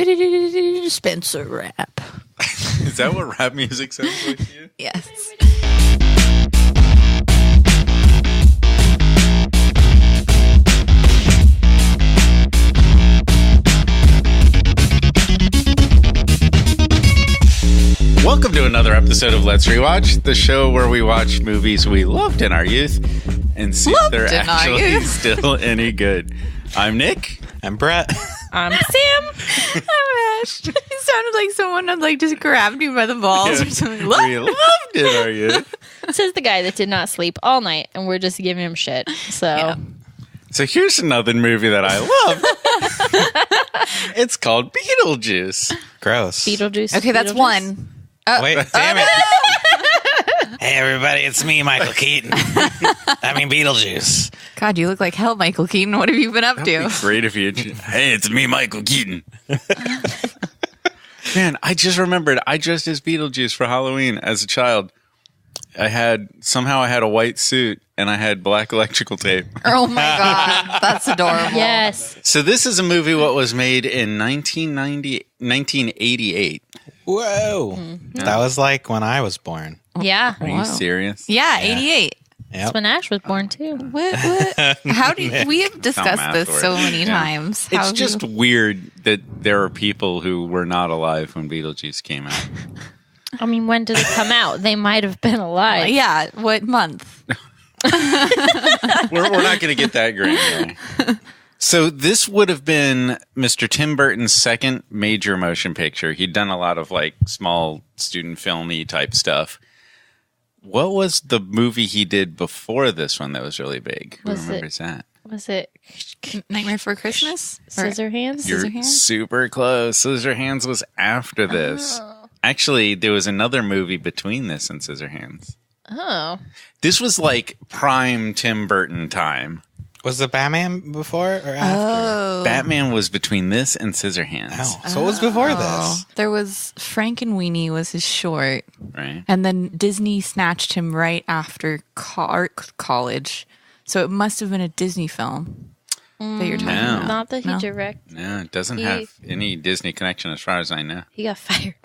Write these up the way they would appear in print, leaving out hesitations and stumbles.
Spencer rap. Is that what rap music sounds like to you? Yes. Welcome to another episode of Let's Rewatch, the show where we watch movies we loved in our youth and see if they're actually still any good. I'm Nick. I'm Bret. I'm Sam. I'm Ash. It sounded like someone had just grabbed you by the balls or something. We loved it in our youth. Says the guy that did not sleep all night, and we're just giving him shit. So here's another movie that I love. It's called Beetlejuice. Gross. Beetlejuice. Okay, that's one. Wait, damn it. Hey, everybody, it's me, Michael Keaton. Beetlejuice. God, you look like hell, Michael Keaton. What have you been up to? That'd be great if you... Hey, it's me, Michael Keaton. Man, I just remembered I dressed as Beetlejuice for Halloween as a child. I had a white suit and I had black electrical tape. Oh my God, that's adorable. Yes. So this is a movie what was made in 1988. Whoa. Mm-hmm. That was like when I was born. Yeah. Are you serious? Yeah, 88. That's when Ash was born, too. What? How do you, we have discussed this so many times. It's just weird that there are people who were not alive when Beetlejuice came out. I mean, when did it come out? They might have been alive. Yeah, what month? We're not going to get that granular. So this would have been Mr. Tim Burton's second major motion picture. He'd done a lot of small student filmy type stuff. What was the movie he did before this one that was really big? Who remembers that? Was it Nightmare Before Christmas? Scissorhands? You're super close. Scissorhands was after this. Actually, there was another movie between this and Scissorhands. Oh. This was like prime Tim Burton time. Was the Batman before or after? Oh. Batman was between this and Scissorhands. Oh, so what was before this? There was Frankenweenie was his short. Right. And then Disney snatched him right after college. So it must have been a Disney film that you're talking about. Not that he directed. No, it doesn't have any Disney connection as far as I know. He got fired.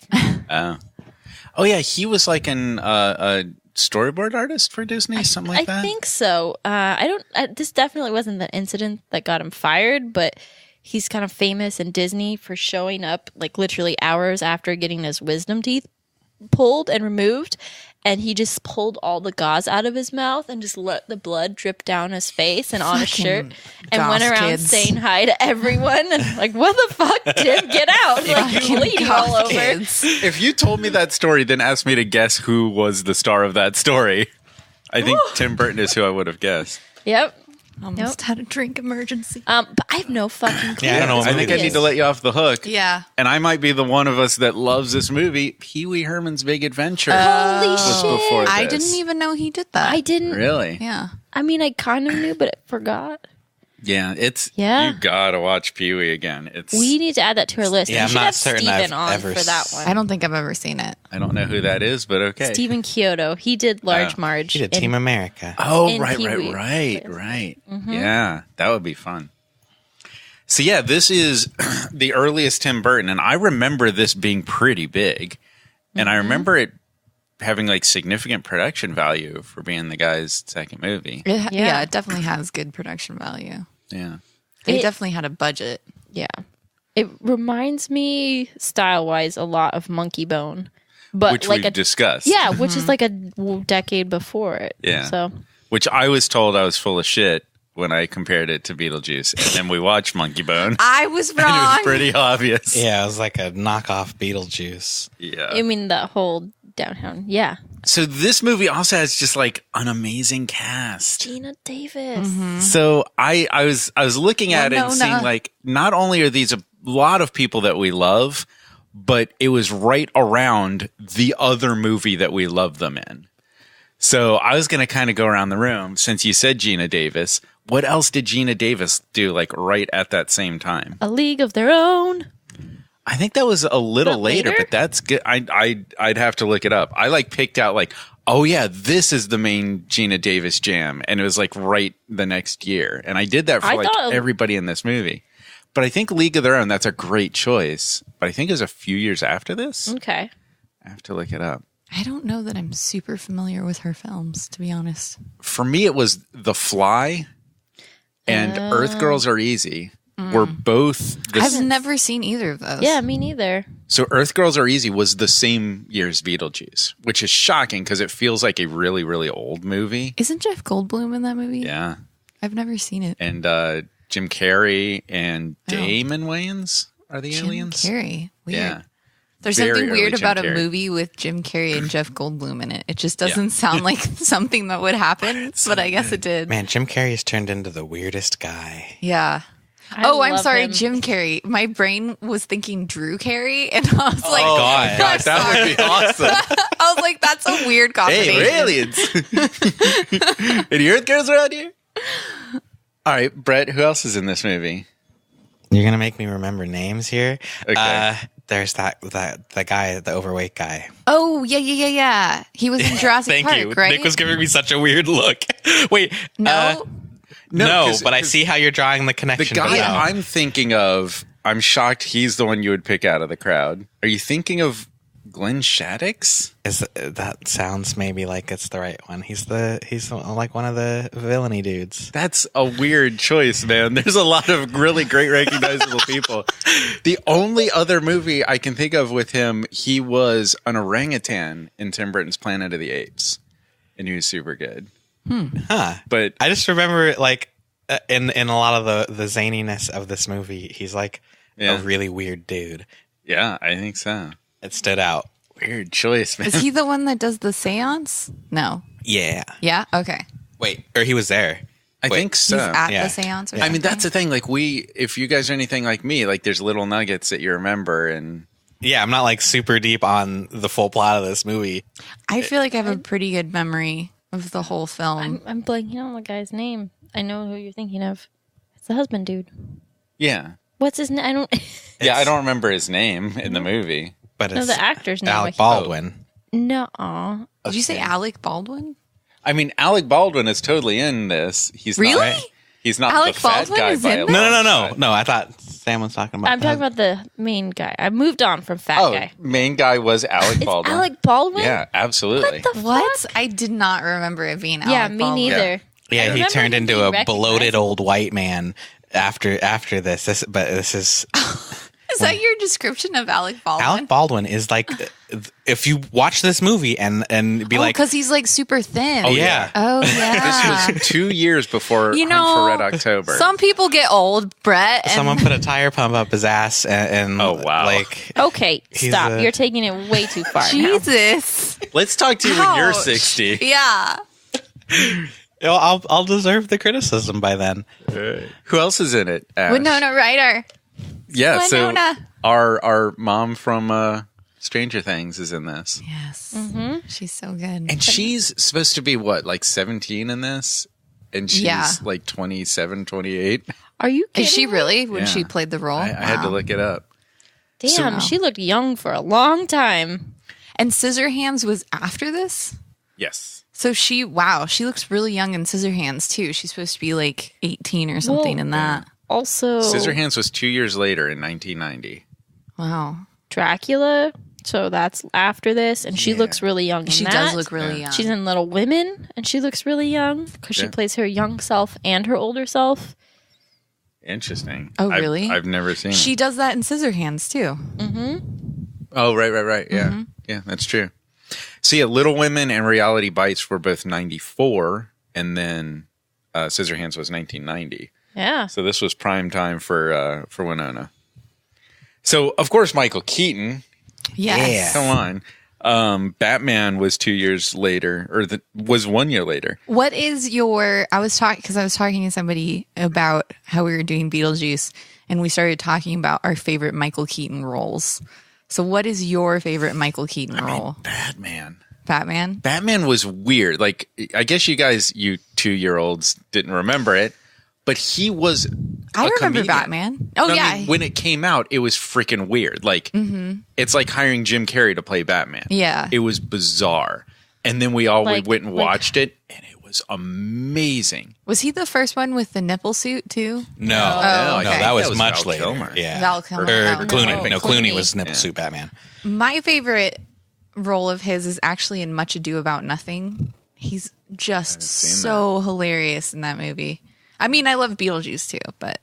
Oh, yeah. He was like a storyboard artist for Disney, something like that? I think so. This definitely wasn't the incident that got him fired, but he's kind of famous in Disney for showing up literally hours after getting his wisdom teeth pulled and removed. And he just pulled all the gauze out of his mouth and just let the blood drip down his face and on his shirt and went around saying hi to everyone. And what the fuck, Tim? Get out. You're bleeding all over. If you told me that story, then asked me to guess who was the star of that story, I think Tim Burton is who I would have guessed. Yep. Almost had a drink emergency. But I have no fucking clue. Yeah, I don't know. I think I need to let you off the hook. Yeah. And I might be the one of us that loves this movie. Pee-wee Herman's Big Adventure Holy was shit. before this. I didn't even know he did that. I didn't. Really? Yeah. I mean, I kind of knew, but I forgot. Yeah, Yeah. You gotta watch Pee-wee again. We need to add that to our list. Yeah, we I'm should not have certain Steven I've on ever for that one. I don't think I've ever seen it. I don't know who that is, but okay. Stephen Kyoto. He did Large Marge. She did Team America. Oh, in right. Mm-hmm. Yeah, that would be fun. So yeah, this is the earliest Tim Burton, and I remember this being pretty big, and I remember it having significant production value for being the guy's second movie. Yeah, it definitely has good production value. Yeah. They definitely had a budget. Yeah. It reminds me, style-wise, a lot of Monkey Bone. But Which we've discussed. Yeah, which is a decade before it. Yeah. So. Which I was told I was full of shit when I compared it to Beetlejuice. And then we watched Monkey Bone. I was wrong. And it was pretty obvious. Yeah, it was like a knockoff Beetlejuice. Yeah. I mean, the whole downtown. Yeah. So this movie also has just an amazing cast. Gina Davis. So I was looking at it and seeing not only are these a lot of people that we love, but it was right around the other movie that we love them in. So I was going to kind of go around the room since you said Gina Davis. What else did Gina Davis do right at that same time? A League of Their Own. I think that was a little later, later, but that's good. I'd have to look it up. I picked out oh yeah, this is the main Gina Davis jam, and it was right the next year. And I did that for everybody in this movie. But I think League of Their Own, that's a great choice. but I think it was a few years after this. Okay. I have to look it up. I don't know that I'm super familiar with her films, to be honest. For me, it was The Fly and Earth Girls Are Easy. Were both... I've never seen either of those. Yeah, me neither. So Earth Girls Are Easy was the same year as Beetlejuice, which is shocking because it feels like a really, really old movie. Isn't Jeff Goldblum in that movie? Yeah. I've never seen it. And Jim Carrey and Damon Wayans are the aliens. Jim Carrey. Weird. Yeah. There's Very something weird early about Jim a Carrey. movie with Jim Carrey and Jeff Goldblum in it. It just doesn't sound like something that would happen, but I guess it did. Man, Jim Carrey's turned into the weirdest guy. Yeah. I I'm love sorry, him. Jim Carrey. My brain was thinking Drew Carey, and I was like, God. God, that would be awesome. I was like, that's a weird combination. Hey, we're aliens. Any Earth Girls around here? All right, Brett, who else is in this movie? You're gonna make me remember names here. Okay. There's that guy, the overweight guy. Oh, yeah. He was in Jurassic Thank Park, you. right? Nick was giving me such a weird look. Wait, No? no, 'cause- but I see how you're drawing the The connection. guy now. I'm thinking of, I'm shocked he's the one you would pick out of the crowd. Are you thinking of Glenn Shaddix? That sounds maybe like it's the right one. He's like one of the villainy dudes. That's a weird choice, man. There's a lot of really great recognizable people. The only other movie I can think of with him, he was an orangutan in Tim Burton's Planet of the Apes. And he was super good. Huh. But I just remember like in a lot of the zaniness of this movie, he's like Yeah. a really weird dude. yeah, I think so. It stood out. Weird choice, man. Is he the one that does the seance? No. Yeah. Yeah? Okay. Wait, or he was there. I think so. He's at yeah. the seance or I mean, something? that's the thing. Like if you guys are anything like me, like there's little nuggets that you remember and Yeah, I'm not like super deep on the full plot of this movie. I feel like I have a pretty good memory of the whole film. I'm blanking on the guy's name. I know who you're thinking of. It's the husband dude. yeah. What's his name? I don't Yeah, I don't remember his name in the movie. But know it's the actor's name. Alec Baldwin. No. Did you say Alec Baldwin? I mean, Alec Baldwin is totally in this. He's Really? Not, he's not Alec the fat Baldwin guy is by in a this? long No. shot. No, I thought Sam was talking about I'm talking about the main guy. I moved on from fat Oh, guy. main guy was Alec It's Baldwin. Alec Baldwin? Yeah, absolutely. What the What? fuck? I did not remember it being Alec Yeah, me Baldwin. neither. Yeah, I he remember turned him into being a bloated recognizable. old white man after this. But this is Is that your description of Alec Baldwin? Alec Baldwin is like if you watch this movie and be like, because he's like super thin. oh yeah, Oh yeah. This was 2 years before You Hunt know, for Red October. Some people get old, Brett. And someone put a tire pump up his ass and Oh, wow. like Okay, He's stop. a- You're taking it way too far. now. Jesus. Let's talk to you when you're Ouch. 60. Yeah. I'll deserve the criticism by then. Who else is in it? Ash? Winona Ryder. Yeah, Winona. so our mom from Stranger Things is in this. Yes. Mm-hmm. She's so good. And she's supposed to be what, like 17 in this? And she's Yeah. like 27, 28. Are you kidding Is she me? really when Yeah. she played the role? I had to Wow. look it up. Damn, So- she looked young for a long time. And Scissorhands was after this? Yes. So she looks really young in Scissorhands too. She's supposed to be like 18 or something Well, in that. Also, Scissorhands was 2 years later in 1990. Wow. Dracula. So that's after this, and she Yeah. looks really young. In She that. does look really Yeah. young. She's in Little Women, and she looks really young because she Yeah. plays her young self and her older self. Interesting. Oh, really? I've never seen She it. does that in Scissorhands too. Oh, right. Yeah. Mm-hmm. Yeah, that's true. So yeah, Little Women and Reality Bites were both 94, and then Scissorhands was 1990. Yeah. So this was prime time for Winona. So of course Michael Keaton. Yes. Come on. Batman was 2 years later, or was 1 year later. What is your? I was talking to somebody about how we were doing Beetlejuice, and we started talking about our favorite Michael Keaton roles. So, what is your favorite Michael Keaton role? Batman. Batman. Batman was weird. Like, I guess you guys, you 2-year-olds, didn't remember it, but he was. I a remember comedian. Batman. Oh No, yeah. I mean, when it came out, it was freaking weird. Like, it's like hiring Jim Carrey to play Batman. Yeah. It was bizarre. And then we Like- went and like- watched it, and it was was amazing. Was he the first one with the nipple suit too? No, Oh, okay. that was That was much Val later. Kilmer. Yeah, Val Kilmer. Or Oh, Clooney. no. No, Clooney Clooney. was Nipple Suit Batman. My favorite role of his is actually in Much Ado About Nothing. He's just so hilarious in that movie. I mean, I love Beetlejuice too, but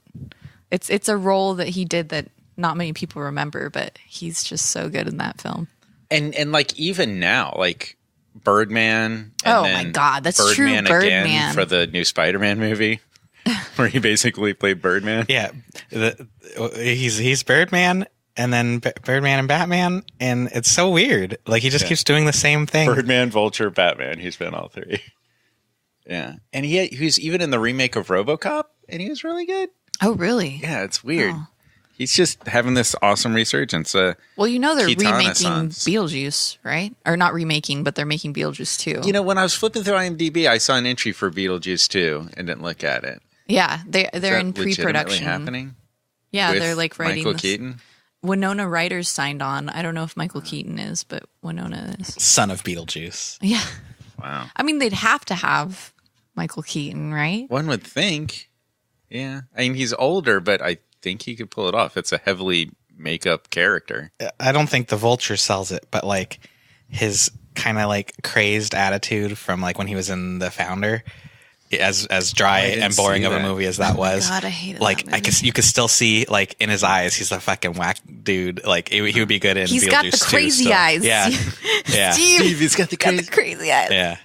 it's a role that he did that not many people remember, but he's just so good in that film. And like even now, like Birdman. And Oh then my God, that's true, Again Birdman. for the new Spider-Man movie, where he basically played Birdman. Yeah, he's Birdman, and then Birdman and Batman, and it's so weird. Like he just keeps doing the same thing. Birdman, Vulture, Batman. He's been all three. Yeah, and he was even in the remake of RoboCop, and he was really good. Oh, really? Yeah, it's weird. Oh. He's just having this awesome resurgence. Well, you know they're Keaton remaking Renaissance. Beetlejuice, right? Or not remaking, but they're making Beetlejuice too. You know, when I was flipping through IMDb, I saw an entry for Beetlejuice 2 and didn't look at it. Yeah, they're Is in that legitimately pre-production. happening? Yeah, With they're like writing. Michael this. Keaton. Winona Ryder's signed on. I don't know if Michael Keaton is, but Winona is. Son of Beetlejuice. Yeah, Wow. I mean they'd have to have Michael Keaton, right? One would think. Yeah. I mean, he's older, but I think he could pull it off. It's a heavily makeup character. I don't think the Vulture sells it, but like his kind of like crazed attitude from like when he was in The Founder, as dry didn't and boring see of a that. movie as that was. God, I hated like that movie. you could still see like in his eyes he's a fucking whack dude. Like he would be good in. He's got Beetlejuice the too, crazy still. eyes. Yeah, yeah, Steve, He's got the got the crazy eyes. yeah,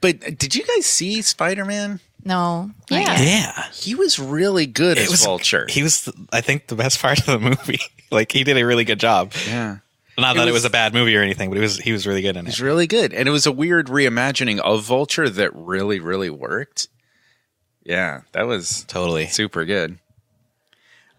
But did you guys see Spider-Man? No. not Yeah. yet. yeah. He was really good as Vulture. He was, I think, the best part of the movie. Like he did a really good job. Yeah. Not that it was- was a bad movie or anything, but he was really good in it. He's really good. And it was a weird reimagining of Vulture that really, really worked. Yeah, that was Totally. super good.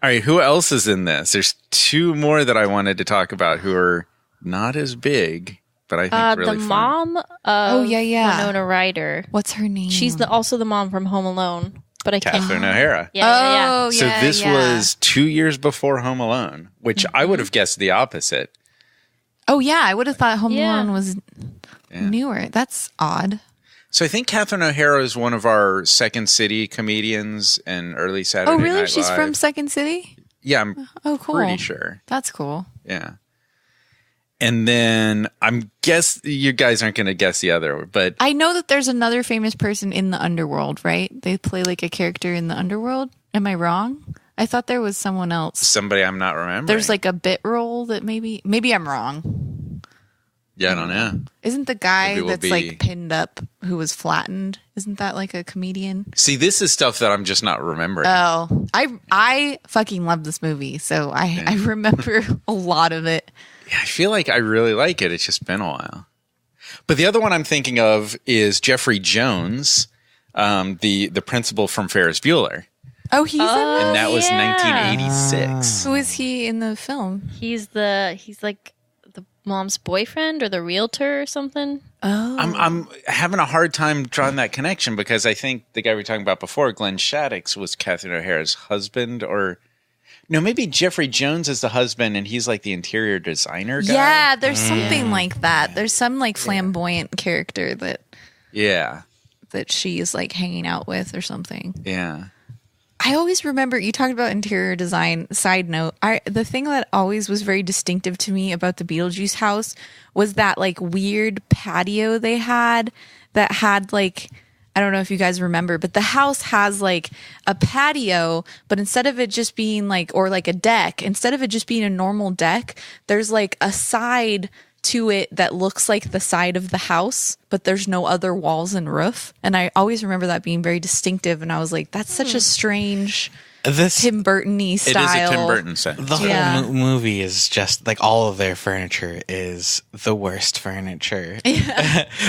All right, who else is in this? There's two more that I wanted to talk about who are not as big, but I think really The fun. mom of Winona Ryder. What's her name? She's also the mom from Home Alone, but I can't. Catherine O'Hara. Yeah. Oh, So yeah. this yeah. was 2 years before Home Alone, which I would have guessed the opposite. Oh yeah, I would have thought Home Yeah. Alone was newer. That's odd. So I think Catherine O'Hara is one of our Second City comedians and early Saturday Oh really? Night She's Live. from Second City? Yeah, I'm Oh cool. pretty sure. That's cool. Yeah. And then you guys aren't going to guess the other, but I know that there's another famous person in the underworld, right? They play like a character in the underworld. Am I wrong? I thought there was someone else. somebody I'm not remembering. There's like a bit role that maybe I'm wrong. yeah, I don't know. Isn't the guy Maybe we'll that's be- like pinned up who was flattened? Isn't that like a comedian? See, this is stuff that I'm just not remembering. Oh, I fucking love this movie, so I remember a lot of it. Yeah, I feel like I really like it. It's just been a while. But the other one I'm thinking of is Jeffrey Jones, the principal from Ferris Bueller, Oh, he's in it? and that was yeah. 1986. Who is he in the film? He's like the mom's boyfriend or the realtor or something. Oh, I'm having a hard time drawing that connection because I think the guy we were talking about before, Glenn Shaddix, was Catherine O'Hara's husband, or no, maybe Jeffrey Jones is the husband and he's like the interior designer guy. yeah. There's something like that. There's some like flamboyant character Yeah. that she is like hanging out with or something. Yeah. I always remember you talked about interior design. Side note, the thing that always was very distinctive to me about the Beetlejuice house was that like weird patio they had that had like, I don't know if you guys remember, but the house has like a patio, but instead of it just being like, or like a deck, instead of it just being a normal deck, there's like a side to it that looks like the side of the house, but there's no other walls and roof. And I always remember that being very distinctive. And I was like, that's such a strange This Tim Burton-y style. It is a Tim Burton set. the whole Yeah. movie is just like all of their furniture is the worst furniture.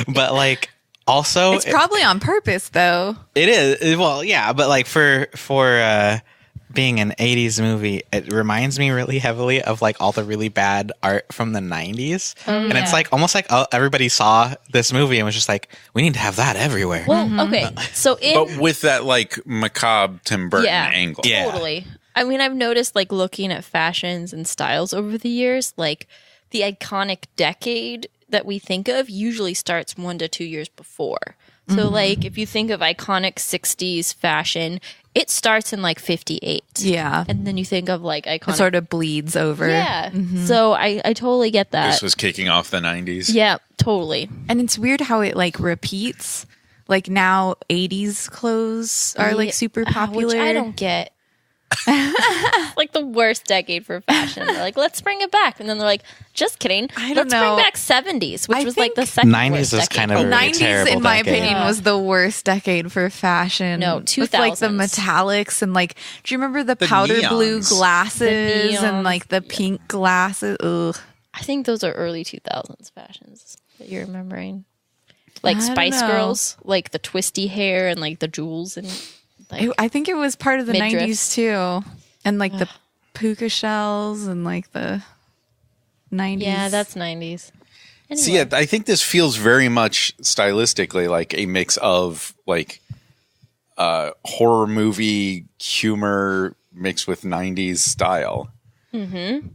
But like also It's probably on purpose, though. it is well, yeah, but like for being an 80s movie, it reminds me really heavily of like all the really bad art from the 90s. And it's like almost like everybody saw this movie and was just like, we need to have that everywhere. Well, okay. So But with that like macabre Tim Burton angle. Yeah. Totally. I mean, I've noticed like looking at fashions and styles over the years, like the iconic decade that we think of usually starts 1 to 2 years before. So, like, if you think of iconic 60s fashion, it starts in, like, 58. Yeah. And then you think of, like, iconic... It sort of bleeds over. Yeah. So, I totally get that. This was kicking off the 90s. Yeah, totally. And it's weird how it, like, repeats. Like, now 80s clothes are, like, super popular. Which I don't get. Like the worst decade for fashion. They're like, let's bring it back. And then they're like, just kidding. Let's bring back 70s, which was like the second 90s worst was decade. kind of a really 90s, terrible in my decade. opinion, was the worst decade for fashion. No, With, like, the 2000s. metallics and, like, do you remember the powder blue neons. glasses The and, like, the pink glasses? Ugh. I think those are early 2000s fashions that you're remembering. Like I don't Spice know. Girls, like the twisty hair and like the jewels and like I think it was part of the Midriff. 90s, too. And, like, the puka shells and, like, the 90s. yeah, that's 90s. Anyway. So yeah, I think this feels very much stylistically like a mix of like horror movie humor mixed with 90s style. Mm-hmm.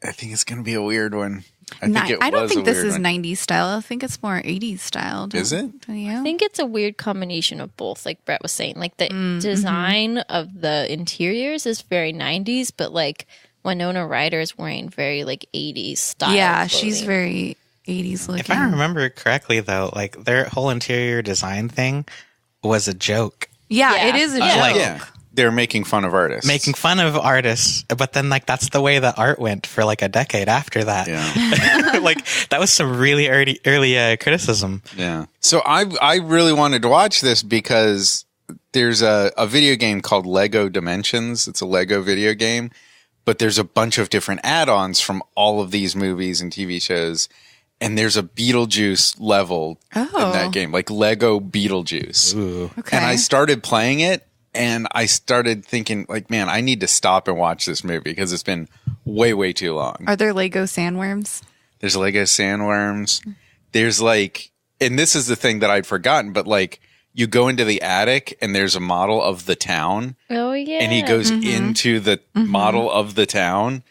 I think it's going to be a weird one. I don't think this is one. 90s style. I think it's more 80s style. Is it? I think it's a weird combination of both, like Bret was saying. Like the design of the interiors is very 90s, but like Winona Ryder is wearing very like 80s style. Yeah, she's clothing. very 80s looking. If I remember correctly, though, like their whole interior design thing was a joke. Yeah, Yeah. it is a Yeah. joke. Like- Yeah, they're making fun of artists. Making fun of artists, but then like that's the way the art went for like a decade after that. Yeah. Like that was some really early criticism. Yeah. So I really wanted to watch this because there's a video game called Lego Dimensions. It's a Lego video game, but there's a bunch of different add-ons from all of these movies and TV shows. And there's a Beetlejuice level in that game, like Lego Beetlejuice. Ooh. Okay. And I started playing it and I started thinking like, man, I need to stop and watch this movie because it's been way, way too long. Are there Lego sandworms? There's Lego sandworms. There's like, and this is the thing that I'd forgotten, but like you go into the attic and there's a model of the town Oh yeah. and he goes into the model of the town.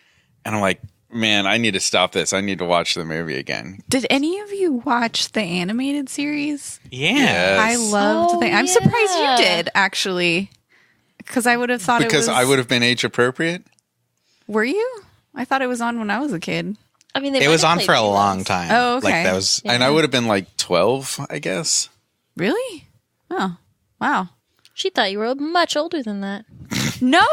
And I'm like, man, I need to stop this. I need to watch the movie again. Did any of you watch the animated series? Yeah. Yes. I loved Oh, I'm surprised you yeah. did, actually. Because I would have thought Because it was... I would have been age appropriate. Were you? I thought it was on when I was a kid. I mean, they It might was have on played for a reruns. long time. Oh, okay. Like that was And I would have been like 12, I guess. Really? Oh, wow. She thought you were much older than that. No,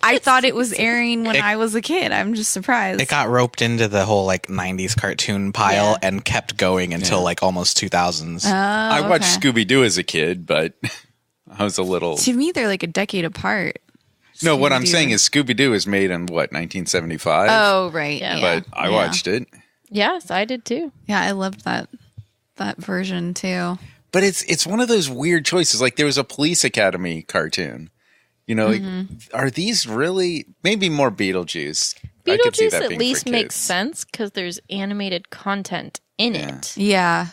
I thought it was airing when I was a kid. I'm just surprised. it got roped into the whole like 90s cartoon pile Yeah. and kept going until like almost 2000s. I watched okay. Scooby Doo as a kid, but I was a little. To me, they're like a decade apart. No, what I'm Scooby-Doo. saying is Scooby Doo is made in what, 1975? Oh, right. Yeah. But I Yeah. watched it. Yes, I did too. Yeah, I loved that version too. But it's one of those weird choices. Like there was a Police Academy cartoon. You know, like, are these really maybe more Beetlejuice? I could see Beetlejuice that at being least for makes kids. sense because there's animated content in it. Yeah.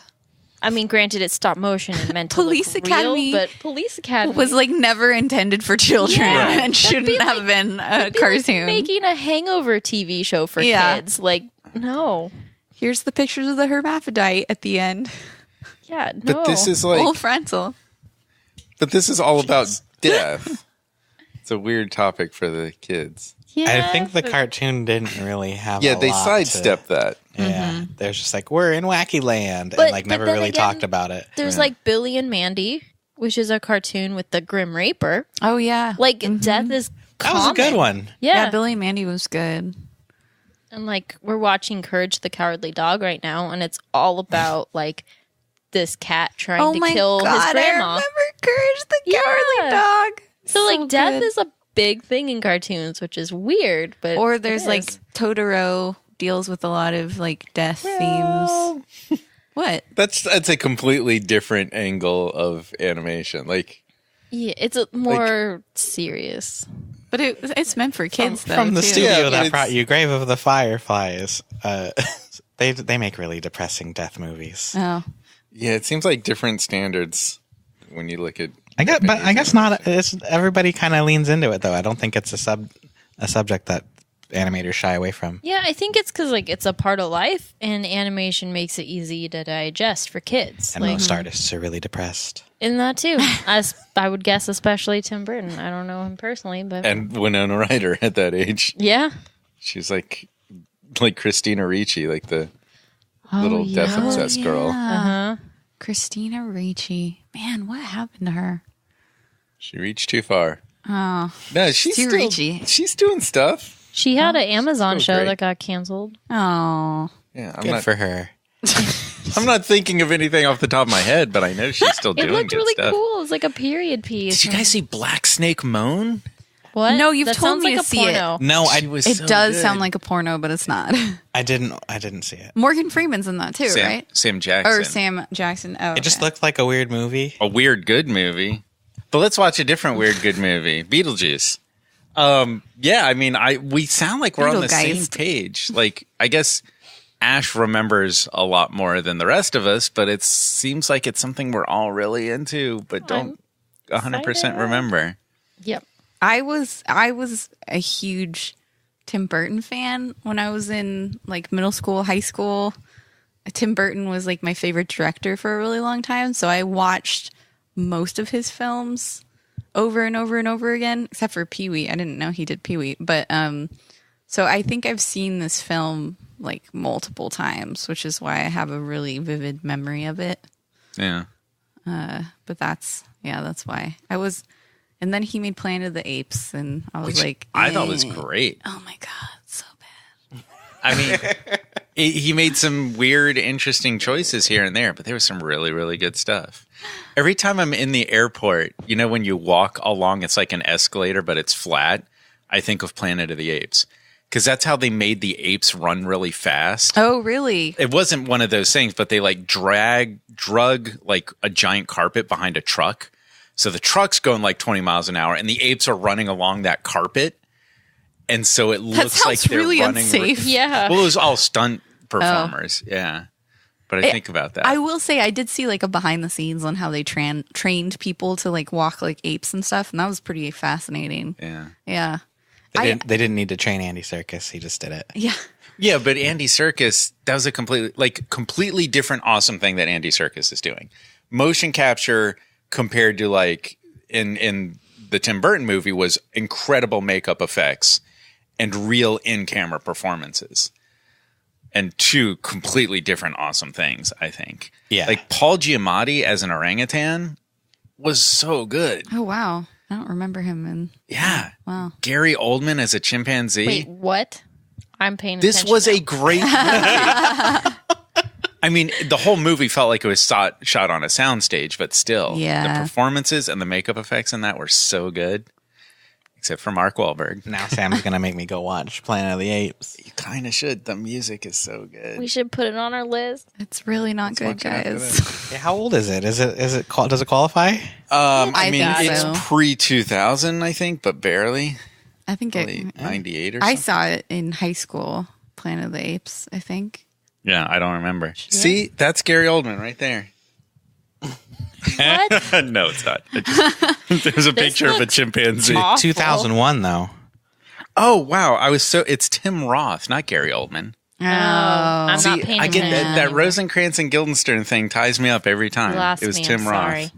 I mean, granted, it's stop motion and meant to Police look Academy real, but Police Academy Was like never intended for children Yeah. and That'd shouldn't be have like- been a It'd be like cartoon. making a Hangover TV show for Yeah. kids. Like, no, Here's the pictures of the hermaphrodite at the end. yeah, no. But this is like, Full frontal. but this is all about death. It's a weird topic for the kids. yeah, I think the but- cartoon didn't really have Yeah, a they lot sidestepped that. Yeah. There's just like, we're in Wacky Land. But- and like never but then really again, talked about it. There's like Billy and Mandy, which is a cartoon with the Grim Reaper. Oh yeah. Like death is That was a good common. one. Yeah. Yeah, Billy and Mandy was good. And like we're watching Courage the Cowardly Dog right now, and it's all about like this cat trying Oh to my kill god, his I grandma. remember Courage the Yeah. Cowardly Dog. So like death good. is a big thing in cartoons, which is weird. But Or it there's is. like Totoro deals with a lot of like death themes. What? That's a completely different angle of animation. Like yeah, it's a more serious. But it's meant for kids though. From the too. studio Yeah, but that it's- brought you Grave of the Fireflies. They make really depressing death movies. Oh. yeah, it seems like different standards when you look at. I guess not. It's everybody kind of leans into it though. I don't think it's a subject that animators shy away from. Yeah, I think it's because like it's a part of life, and animation makes it easy to digest for kids. And most artists are really depressed. In that too, as I would guess, especially Tim Burton. I don't know him personally, but And Winona Ryder at that age. yeah, She was like Christina Ricci, like the little deaf obsessed girl. Christina Ricci. Man, what happened to her? She reached too far. Oh, No, she's too still, Ricci. she's doing stuff. she had an Amazon still show great. that got canceled. Oh, Yeah, Good for her. I'm not thinking of anything off the top of my head, but I know she's still It doing looked good really stuff. cool. It was like a period piece. Did you guys see Black Snake Moan? What? No, you've that told sounds me like to a see it. porno. No, She was it so does good. sound like a porno, but it's not. I didn't see it. Morgan Freeman's in that too, right? Sam Jackson. Or Sam Jackson. Oh, It just okay. looked like a weird movie. A weird good movie. But let's watch a different weird good movie, Beetlejuice. Yeah, I mean, we sound like we're on the same Beetlegeist. page. Like, I guess Ash remembers a lot more than the rest of us, but it seems like it's something we're all really into, but don't 100% excited. remember. Yep. I was a huge Tim Burton fan when I was in like middle school, high school. Tim Burton was like my favorite director for a really long time, so I watched most of his films over and over and over again, except for Pee-wee. I didn't know he did Pee-wee, but so I think I've seen this film like multiple times, which is why I have a really vivid memory of it. Yeah. But that's why I was. And then he made Planet of the Apes, and I was like, I thought was "Eh." great. Oh my god, so bad. I mean, he made some weird, interesting choices here and there, but there was some really, really good stuff. Every time I'm in the airport, you know, when you walk along, it's like an escalator, but it's flat. I think of Planet of the Apes because that's how they made the apes run really fast. Oh, really? It wasn't one of those things, but they like drug like a giant carpet behind a truck. So the truck's going like 20 miles an hour and the apes are running along that carpet. And so it looks like sounds they're really running. unsafe. Yeah. Well, it was all stunt performers. Yeah. But I think about that. I will say I did see like a behind the scenes on how they trained people to like walk like apes and stuff, and that was pretty fascinating. Yeah. Yeah. They didn't need to train Andy Serkis. He just did it. Yeah. Yeah, but Andy Serkis, that was a completely different awesome thing that Andy Serkis is doing. Motion capture compared to like in the Tim Burton movie was incredible makeup effects and real in-camera performances. And two completely different awesome things, I think. Yeah. Like Paul Giamatti as an orangutan was so good. Oh wow. I don't remember him in. Yeah. Wow. Gary Oldman as a chimpanzee. Wait, what? I'm paying This attention. was now. a great movie. I mean, the whole movie felt like it was shot on a soundstage, but still, Yeah. the performances and the makeup effects in that were so good. Except for Mark Wahlberg. Now Sam's going to make me go watch Planet of the Apes. You kind of should. The music is so good. We should put it on our list. It's really not good, watch it after guys. Yeah, how old is it? Does it qualify? I I mean, think it's so. pre-2000, I think, but barely. I think Probably 98 or I something. saw it in high school. Planet of the Apes, I think. Yeah, I don't remember. See, that's Gary Oldman right there. What? No, it's not. There's a picture of a looks chimpanzee. awful. 2001 though. Oh, wow. It's Tim Roth, not Gary Oldman. Oh, I'm See, not paying I get attention. that Rosencrantz and Guildenstern thing ties me up every time. Lost It was me, Tim I'm Roth. sorry.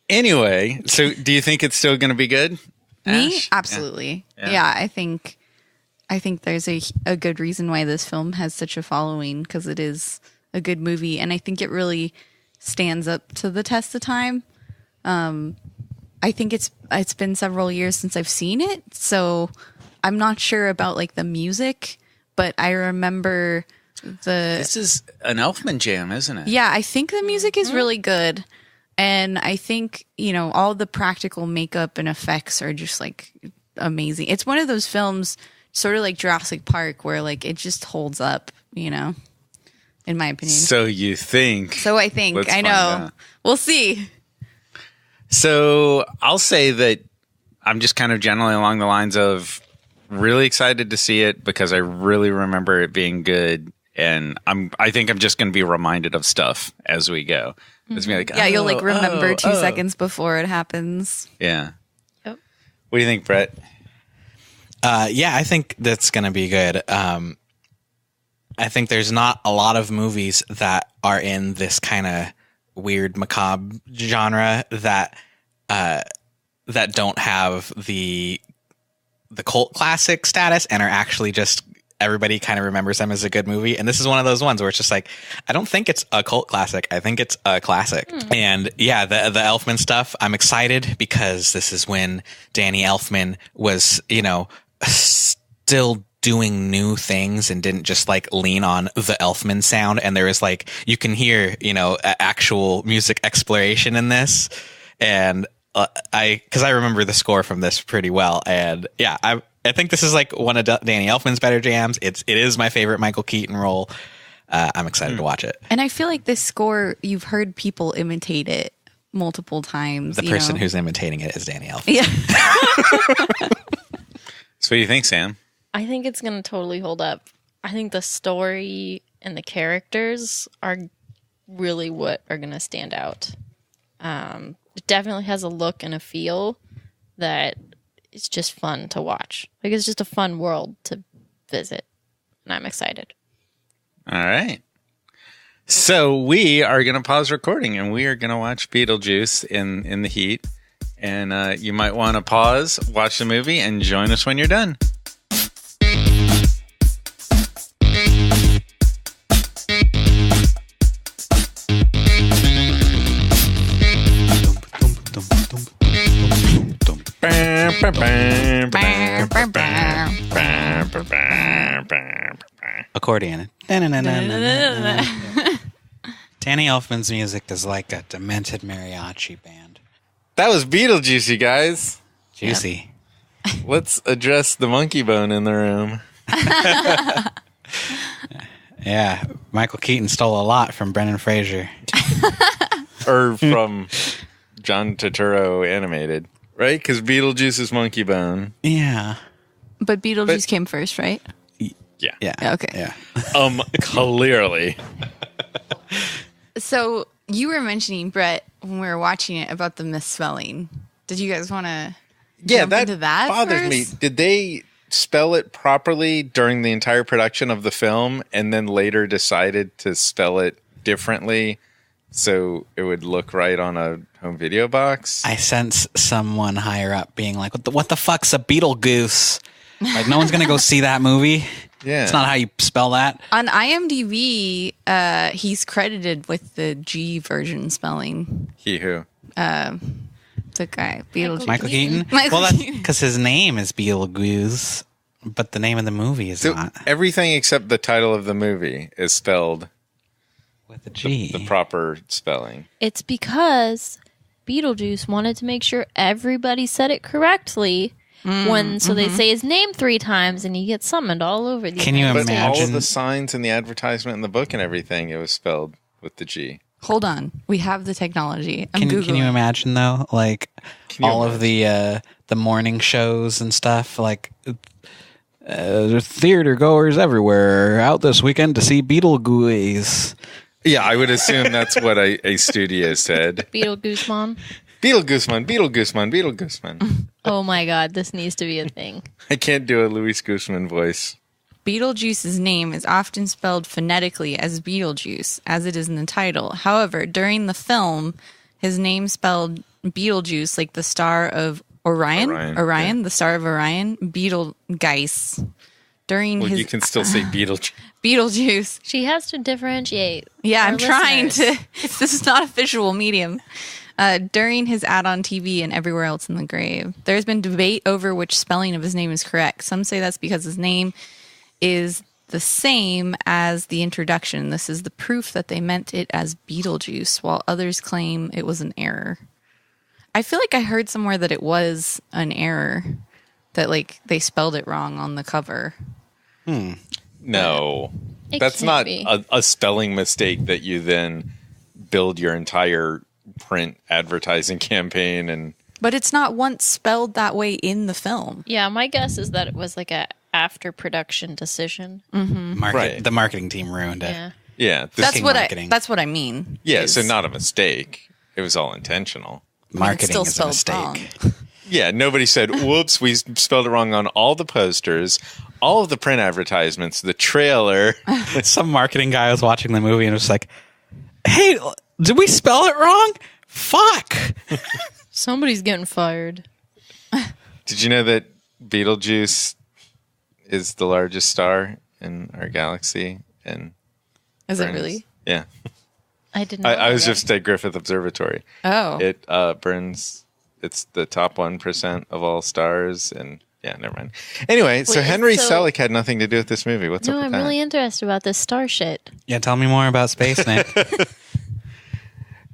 Anyway, so do you think it's still going to be good? Me? Ash? Absolutely. Yeah. Yeah, I think there's a good reason why this film has such a following, because it is a good movie, and I think it really stands up to the test of time. I think it's been several years since I've seen it, so I'm not sure about like the music, but I remember This is an Elfman jam, isn't it? Yeah, I think the music is really good. And I think, all the practical makeup and effects are just like amazing. It's one of those films, sort of like Jurassic Park, where like it just holds up, in my opinion. So you think. So I think, Let's I find know. out. We'll see. So I'll say that I'm just kind of generally along the lines of really excited to see it because I really remember it being good. And I think I'm just going to be reminded of stuff as we go. It's gonna be like, Yeah, you'll like remember 2 oh. seconds before it happens. Yeah. Yep. What do you think, Brett? Yeah, I think that's going to be good. I think there's not a lot of movies that are in this kind of weird macabre genre that don't have the cult classic status and are actually just everybody kind of remembers them as a good movie. And this is one of those ones where it's just like, I don't think it's a cult classic. I think it's a classic. And yeah, the Elfman stuff, I'm excited because this is when Danny Elfman was, still doing new things and didn't just like lean on the Elfman sound. And there is like, you can hear, actual music exploration in this. And because I remember the score from this pretty well. And yeah, I think this is like one of Danny Elfman's better jams. It is my favorite Michael Keaton role. I'm excited to watch it. And I feel like this score, you've heard people imitate it multiple times. The person who's imitating it is Danny Elfman. Yeah. So what do you think, Sam? I think it's going to totally hold up. I think the story and the characters are really what are going to stand out. It definitely has a look and a feel that it's just fun to watch. Like, it's just a fun world to visit. And I'm excited. All right. So we are going to pause recording and we are going to watch Beetlejuice in the heat. And you might want to pause, watch the movie, and join us when you're done. Accordion. Danny Elfman's music is like a demented mariachi band. That was Beetlejuice, you guys. Juicy. Yep. Let's address the monkey bone in the room. Yeah, Michael Keaton stole a lot from Brendan Fraser. Or from John Turturro animated, right? Because Beetlejuice is monkey bone. Yeah. But Beetlejuice came first, right? Yeah. Yeah. Okay. Yeah. Clearly. So you were mentioning, Bret, when we were watching it about the misspelling. Did you guys want to jump into that bothers first? me. Did they spell it properly during the entire production of the film and then later decided to spell it differently so it would look right on a home video box? I sense someone higher up being like, what the fuck's a Beetlejuice? Like, no one's going to go see that movie. Yeah. It's not how you spell that. On IMDb, he's credited with the G version spelling. He who? The guy, Beetlejuice. Michael Keaton? Michael Well, that's Keaton. because his name is Beetlejuice, but the name of the movie is So not. everything except the title of the movie is spelled With a G. the proper spelling. It's because Beetlejuice wanted to make sure everybody said it correctly so they say his name 3 times and he gets summoned all over the Can you United But States. all of Imagine- the signs and the advertisement and the book and everything, it was spelled with the G. Hold on. We have the technology. I'm Can Googling. you imagine, though, like you all of the morning shows and stuff, like theater goers everywhere out this weekend to see Beetlejuice. Yeah, I would assume that's what a studio said. Beetlejuice Mom. Beetlejuice, Beetlejuice. Oh my God, this needs to be a thing. I can't do a Luis Guzman voice. Beetlejuice's name is often spelled phonetically as Beetlejuice, as it is in the title. However, during the film, his name spelled Beetlejuice, like the star of Orion, yeah. the star of Orion, Beetlejuice. During Well, his you can still say Beetlejuice. Beetlejuice. She has to differentiate. Yeah, our I'm trying listeners. to. This is not a visual medium. During his ad on TV and everywhere else in the grave, there's been debate over which spelling of his name is correct. Some say that's because his name is the same as the introduction. This is the proof that they meant it as Beetlejuice, while others claim it was an error. I feel like I heard somewhere that it was an error, that like they spelled it wrong on the cover. No. It That's can't not be. a spelling mistake that you then build your entire print advertising campaign and But it's not once spelled that way in the film. Yeah, my guess is that it was like a after production decision. Right. The marketing team ruined it. Yeah. yeah. That's marketing. that's what I mean. Yeah, is- so not a mistake. It was all intentional. Marketing still is a spelled mistake. wrong. Yeah, nobody said, whoops, we spelled it wrong on all the posters, all of the print advertisements, the trailer. Some marketing guy was watching the movie and was like, hey, did we spell it wrong? Fuck. Somebody's getting fired. Did you know that Beetlejuice is the largest star in our galaxy? And Is it really? Yeah. I didn't know I was that. just at Griffith Observatory. Oh. It burns. It's the top 1% of all stars. And yeah, never mind. Anyway, so Wait, Henry so- Selick had nothing to do with this movie. What's No, up with I'm that? really interested about this star shit. Yeah, tell me more about space, Nick.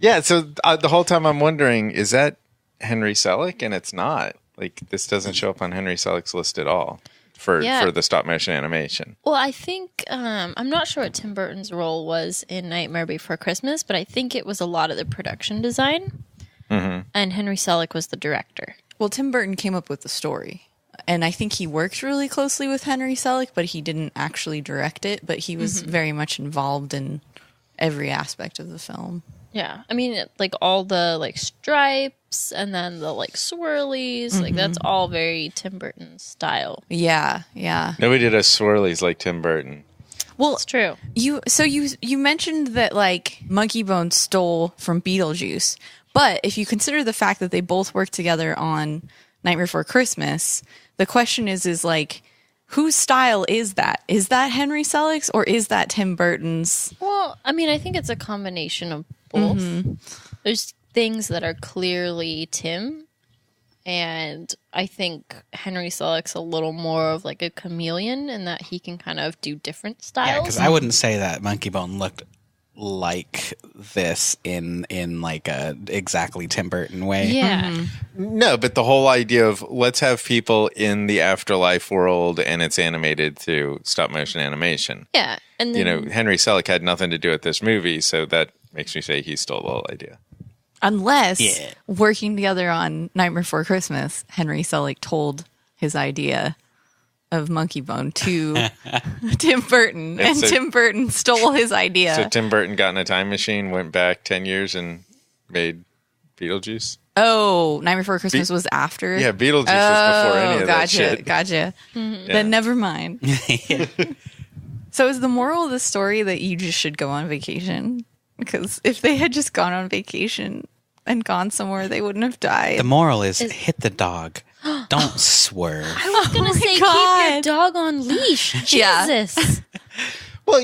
Yeah, so the whole time I'm wondering, is that Henry Selick? And it's not. Like, this doesn't show up on Henry Selick's list at all for the stop motion animation. Well, I think I'm not sure what Tim Burton's role was in Nightmare Before Christmas, but I think it was a lot of the production design, and Henry Selick was the director. Well, Tim Burton came up with the story. And I think he worked really closely with Henry Selick, but he didn't actually direct it. But he was very much involved in every aspect of the film. Yeah, I mean, like all the like stripes and then the like swirlies, like that's all very Tim Burton style. Yeah, yeah. Nobody does swirlies like Tim Burton. Well, It's true. you mentioned that like Monkey Bone stole from Beetlejuice, but if you consider the fact that they both worked together on Nightmare Before Christmas, the question is like, whose style is that? Is that Henry Selick's or is that Tim Burton's? Well, I mean, I think it's a combination of both. There's things that are clearly Tim, and I think Henry Selick's a little more of like a chameleon in that he can kind of do different styles. Yeah, because I wouldn't say that Monkey Bone looked like this in like a exactly Tim Burton way. Yeah. No, but the whole idea of let's have people in the afterlife world and it's animated through stop motion animation. Yeah. And then, Henry Selick had nothing to do with this movie, so that makes me say he stole the whole idea. Unless working together on Nightmare Before Christmas, Henry Selick told his idea of Monkey Bone to Tim Burton, and Tim Burton stole his idea. So Tim Burton got in a time machine, went back 10 years and made Beetlejuice? Oh, Nightmare Before Christmas was after? Yeah, Beetlejuice was before any of that shit. Gotcha. Then never mind. So is the moral of the story that you just should go on vacation? Because if they had just gone on vacation and gone somewhere, they wouldn't have died. The moral is hit the dog. Don't swerve. I was going to say, God. keep your dog on leash. Yeah. Jesus. Well,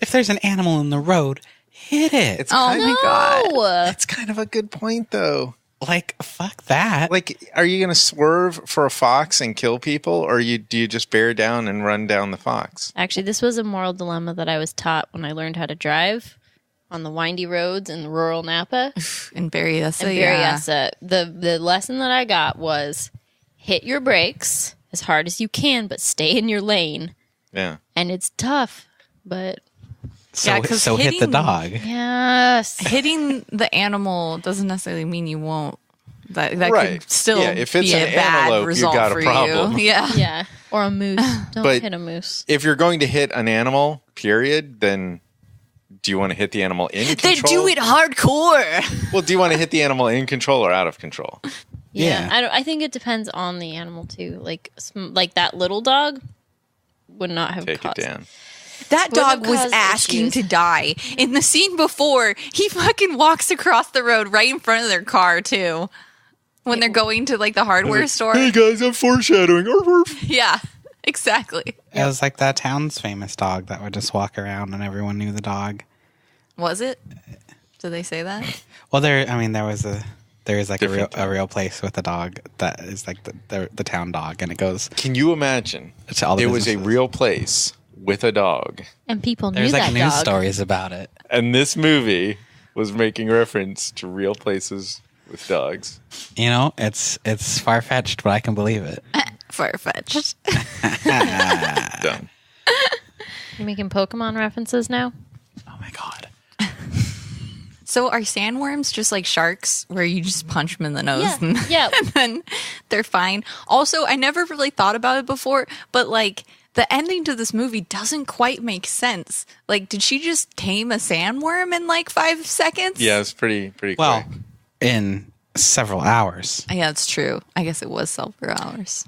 If there's an animal in the road, hit it. it's Oh my God. No. it's kind of a good point, though. Like, fuck that. Like, are you going to swerve for a fox and kill people, or do you just bear down and run down the fox? Actually, this was a moral dilemma that I was taught when I learned how to drive on the windy roads in rural Napa. In Berryessa, And Berryessa, the lesson that I got was hit your brakes as hard as you can, but stay in your lane. Yeah. And it's tough, but So, 'cause so hit the hitting- dog. yes. Hitting the animal doesn't necessarily mean you won't. That Right. could still Yeah, if it's be a an bad antelope, you result got a for problem. you. Yeah. Yeah. Or a moose. Don't But- hit a moose. If you're going to hit an animal, period, then do you want to hit the animal in Then control? do it hardcore. Well, do you want to hit the animal in control or out of control? Yeah. Yeah. I think it depends on the animal too. Like that little dog would not have Take it caused down. That Would have dog was caused asking issues. to die. In the scene before, he fucking walks across the road right in front of their car, too. When they're going to, like, the hardware store. Hey, guys, I'm foreshadowing. Arf, arf. Yeah, exactly. It was like that town's famous dog that would just walk around and everyone knew the dog. Was it? Did they say that? Well, there is like Different a real place with a dog that is like the town dog, and it goes Can you imagine? to all the It was a businesses. real place with a dog. And people knew There's like that news dog. stories about it. And this movie was making reference to real places with dogs. You know, it's far fetched, but I can believe it. Far-fetched. Done. You making Pokemon references now? Oh my god. So are sandworms just like sharks where you just punch them in the nose Yeah. and then they're fine? Also, I never really thought about it before, but like the ending to this movie doesn't quite make sense. Like, did she just tame a sandworm in like 5 seconds? Yeah, it's pretty Well, quick. in several hours. Yeah, that's true. I guess it was several hours.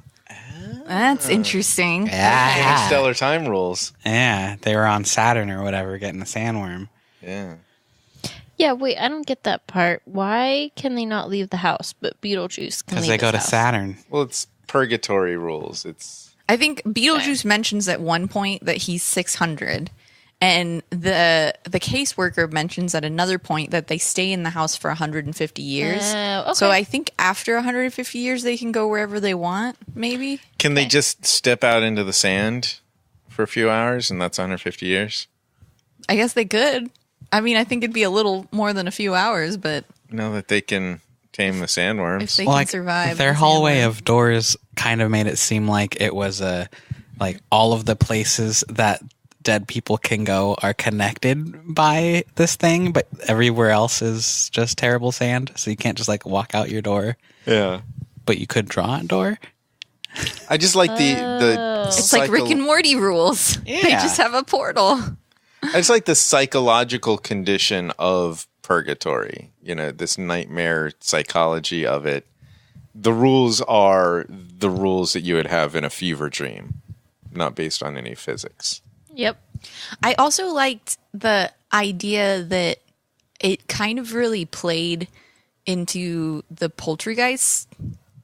That's interesting. Yeah. Interstellar time rules. Yeah, they were on Saturn or whatever getting a sandworm. Yeah. Yeah, wait, I don't get that part. Why can they not leave the house, but Beetlejuice can leave Because they go to his house? Saturn. Well, it's purgatory rules. It's I think Beetlejuice mentions at one point that he's 600, and the caseworker mentions at another point that they stay in the house for 150 years. Okay. So I think after 150 years they can go wherever they want, maybe. Can they just step out into the sand for a few hours and that's 150 years? I guess they could. I mean, I think it'd be a little more than a few hours, but Know that they can tame the if sandworms. they can survive. Their the hallway sandworm. of doors kind of made it seem like it was like all of the places that dead people can go are connected by this thing, but everywhere else is just terrible sand. So you can't just like walk out your door, Yeah. but you could draw a door. I just like the It's like Rick and Morty rules. They Yeah. just have a portal. I just like the psychological condition of purgatory. You know, this nightmare psychology of it. The rules are the rules that you would have in a fever dream, not based on any physics. Yep. I also liked the idea that it kind of really played into the poltergeist.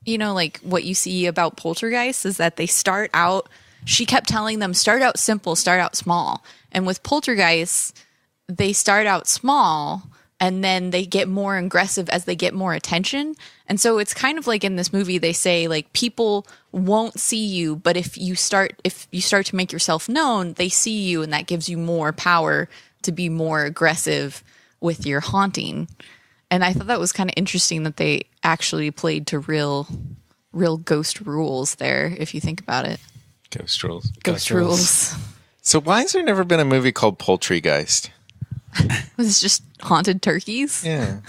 You know, like what you see about poltergeists is that they start out, she kept telling them, start out simple, start out small. And with poltergeists, they start out small and then they get more aggressive as they get more attention. And so it's kind of like in this movie, they say like people won't see you, but if you start to make yourself known, they see you, and that gives you more power to be more aggressive with your haunting. And I thought that was kind of interesting that they actually played to real ghost rules there, if you think about it. Ghost rules. Ghost rules. So why has there never been a movie called Poultrygeist? Was it just haunted turkeys? Yeah.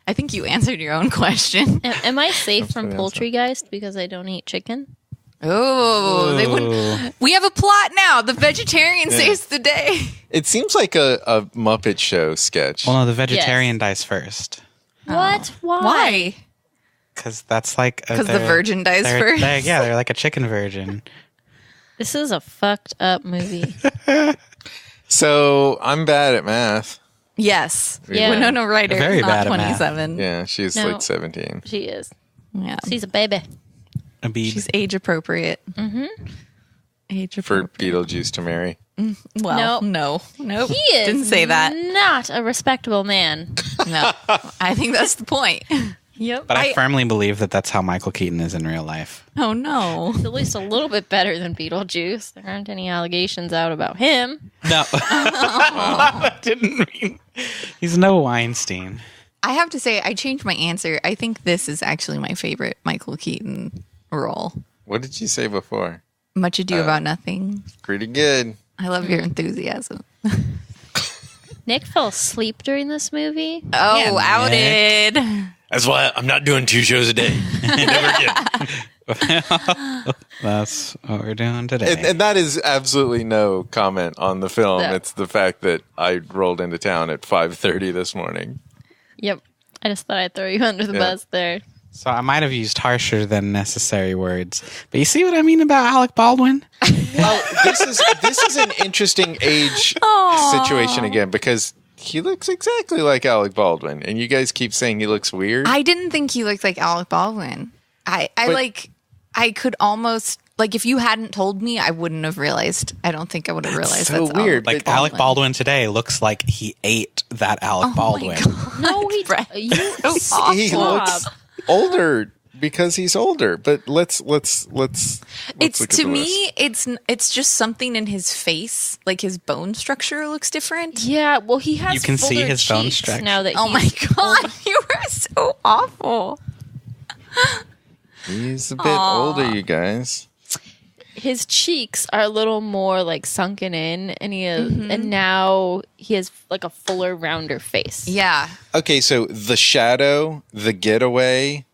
I think you answered your own question. Am I safe from what I answered. Poultrygeist because I don't eat chicken? Oh, they wouldn't. We have a plot now. The vegetarian saves the day. It seems like a Muppet Show sketch. Well, no, the vegetarian dies first. What? Why? Why? Because that's like... Because the virgin dies first. They're like a chicken virgin. This is a fucked up movie. So I'm bad at math. Yes. Yeah. Winona Ryder, Very not bad at math. 27. Yeah, she's No. like 17. She is. Yeah. She's a baby. A bead. She's age appropriate. Mm-hmm. Age For appropriate. Beetlejuice to marry. Well, no. Nope. He is Didn't say that. Not a respectable man. No. I think that's the point. Yep. But I firmly believe that that's how Michael Keaton is in real life. Oh, no. At least a little bit better than Beetlejuice. There aren't any allegations out about him. No. That didn't mean... He's no Weinstein. I have to say, I changed my answer. I think this is actually my favorite Michael Keaton role. What did you say before? Much Ado About Nothing. Pretty good. I love your enthusiasm. Nick fell asleep during this movie. Oh, Yeah, outed. That's why I'm not doing 2 shows a day. Never again. That's what we're doing today. And that is absolutely no comment on the film. No. It's the fact that I rolled into town at 5:30 this morning. Yep. I just thought I'd throw you under the Yeah. bus there. So I might have used harsher than necessary words. But you see what I mean about Alec Baldwin? Well, this is an interesting age situation again, because he looks exactly like Alec Baldwin, and you guys keep saying he looks weird. I didn't think he looked like Alec Baldwin. I could almost, like, if you hadn't told me, I wouldn't have realized. I don't think I would have realized. so that's weird. Like Alec Baldwin today looks like he ate that Alec Baldwin. No, Brett. you He looks older because he's older. But let's It's look at to the me, it's just something in his face, like his bone structure looks different. Yeah, well, he has. You can see fuller his bone cheeks structure. now that. Oh my he's god, you are so awful. He's a bit older, you guys. His cheeks are a little more like sunken in, and and now he has like a fuller, rounder face. Yeah, Okay, so The Shadow, The Getaway,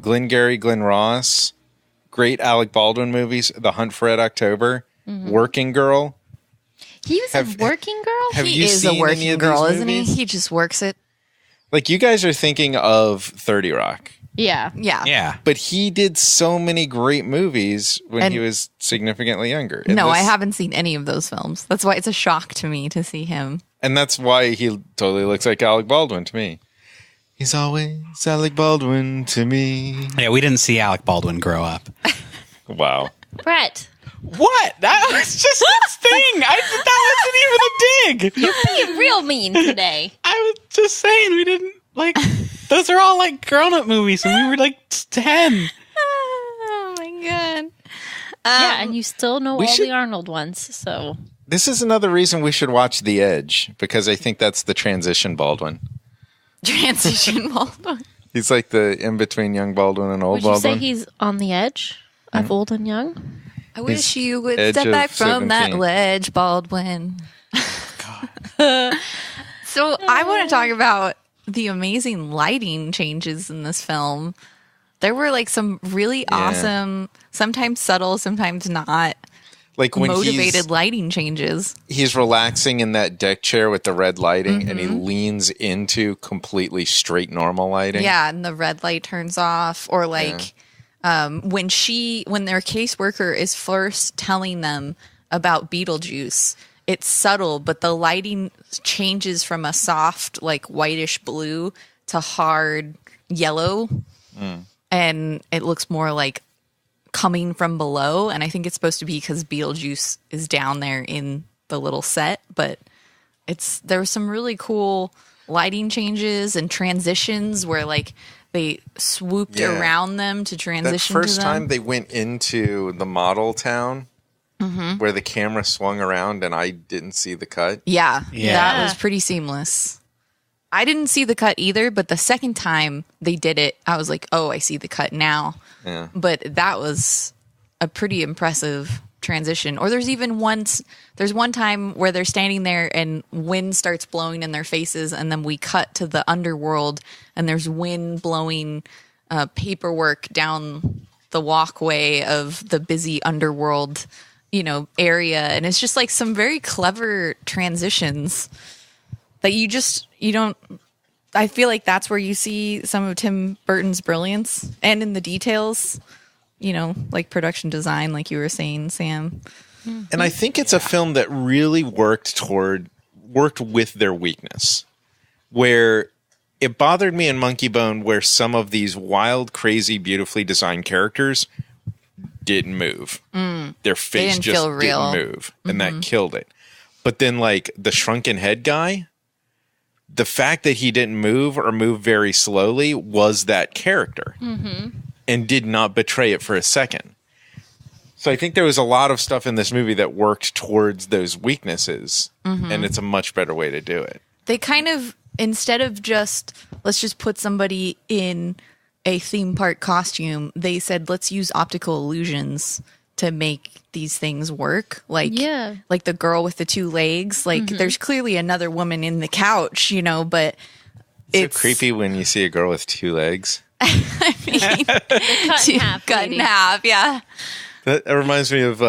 Glengarry Glen Ross, great Alec Baldwin movies, The Hunt for Red October, Working Girl. He was a working girl. Have he you is seen a any working of girl, these isn't he? movies? He just works it. Like, you guys are thinking of 30 Rock. Yeah. Yeah. But he did so many great movies when he was significantly younger. And I haven't seen any of those films. That's why it's a shock to me to see him. And that's why he totally looks like Alec Baldwin to me. He's always Alec Baldwin to me. Yeah, we didn't see Alec Baldwin grow up. Wow. Bret. What? That was just his thing. That wasn't even a dig. You're being real mean today. I was just saying we didn't like. Those are all like grown-up movies, and we were like 10. Oh my god. Yeah, and you still know all the Arnold ones, so. This is another reason we should watch The Edge, because I think that's the transition Baldwin. Transition Baldwin. He's like the in-between young Baldwin and old Would you Baldwin. say he's on the edge of old and young? I wish He's you would edge step of back from that 17. ledge, Baldwin. So I want to talk about the amazing lighting changes in this film. There were like some really awesome, sometimes subtle, sometimes not, like when motivated lighting changes. he's relaxing in that deck chair with the red lighting, and he leans into completely straight normal lighting. Yeah, and the red light turns off, or like when their caseworker is first telling them about Beetlejuice, it's subtle, but the lighting changes from a soft, like whitish blue to hard yellow, and it looks more like coming from below. And I think it's supposed to be because Beetlejuice is down there in the little set, but there was some really cool lighting changes and transitions where like they swooped around them to transition That first to them. time they went into the model town where the camera swung around and I didn't see the cut. Yeah, Yeah. that was pretty seamless. I didn't see the cut either, but the second time they did it, I was like, oh, I see the cut now. Yeah. But that was a pretty impressive transition. Or there's one time where they're standing there and wind starts blowing in their faces, and then we cut to the underworld and there's wind blowing paperwork down the walkway of the busy underworld, area. And it's just like some very clever transitions that you don't. I feel like that's where you see some of Tim Burton's brilliance, and in the details, like production design, like you were saying, Sam. And I think it's a film that really worked with their weakness, where it bothered me in Monkey Bone where some of these wild, crazy, beautifully designed characters didn't move. Their face didn't just feel real. didn't move, and that killed it. But then like the shrunken head guy, the fact that he didn't move or move very slowly was that character and did not betray it for a second. So I think there was a lot of stuff in this movie that worked towards those weaknesses, and it's a much better way to do it. They kind of, instead of let's just put somebody in a theme park costume, they said, let's use optical illusions to make these things work. Like the girl with the two legs. Like there's clearly another woman in the couch, but It's so creepy when you see a girl with two legs. I mean, cut in half, yeah. That reminds me of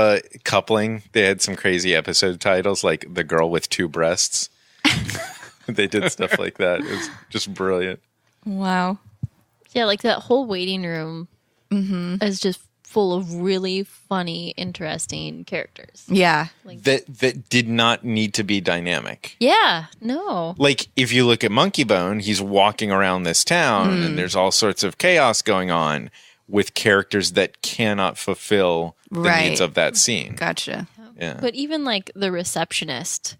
Coupling. They had some crazy episode titles like The Girl with Two Breasts. They did stuff like that. It was just brilliant. Wow. Yeah, like that whole waiting room is just full of really funny, interesting characters. Yeah. That did not need to be dynamic. Yeah, no. Like, if you look at Monkey Bone, he's walking around this town and there's all sorts of chaos going on with characters that cannot fulfill the needs of that scene. Gotcha. Yeah. But even like the receptionist,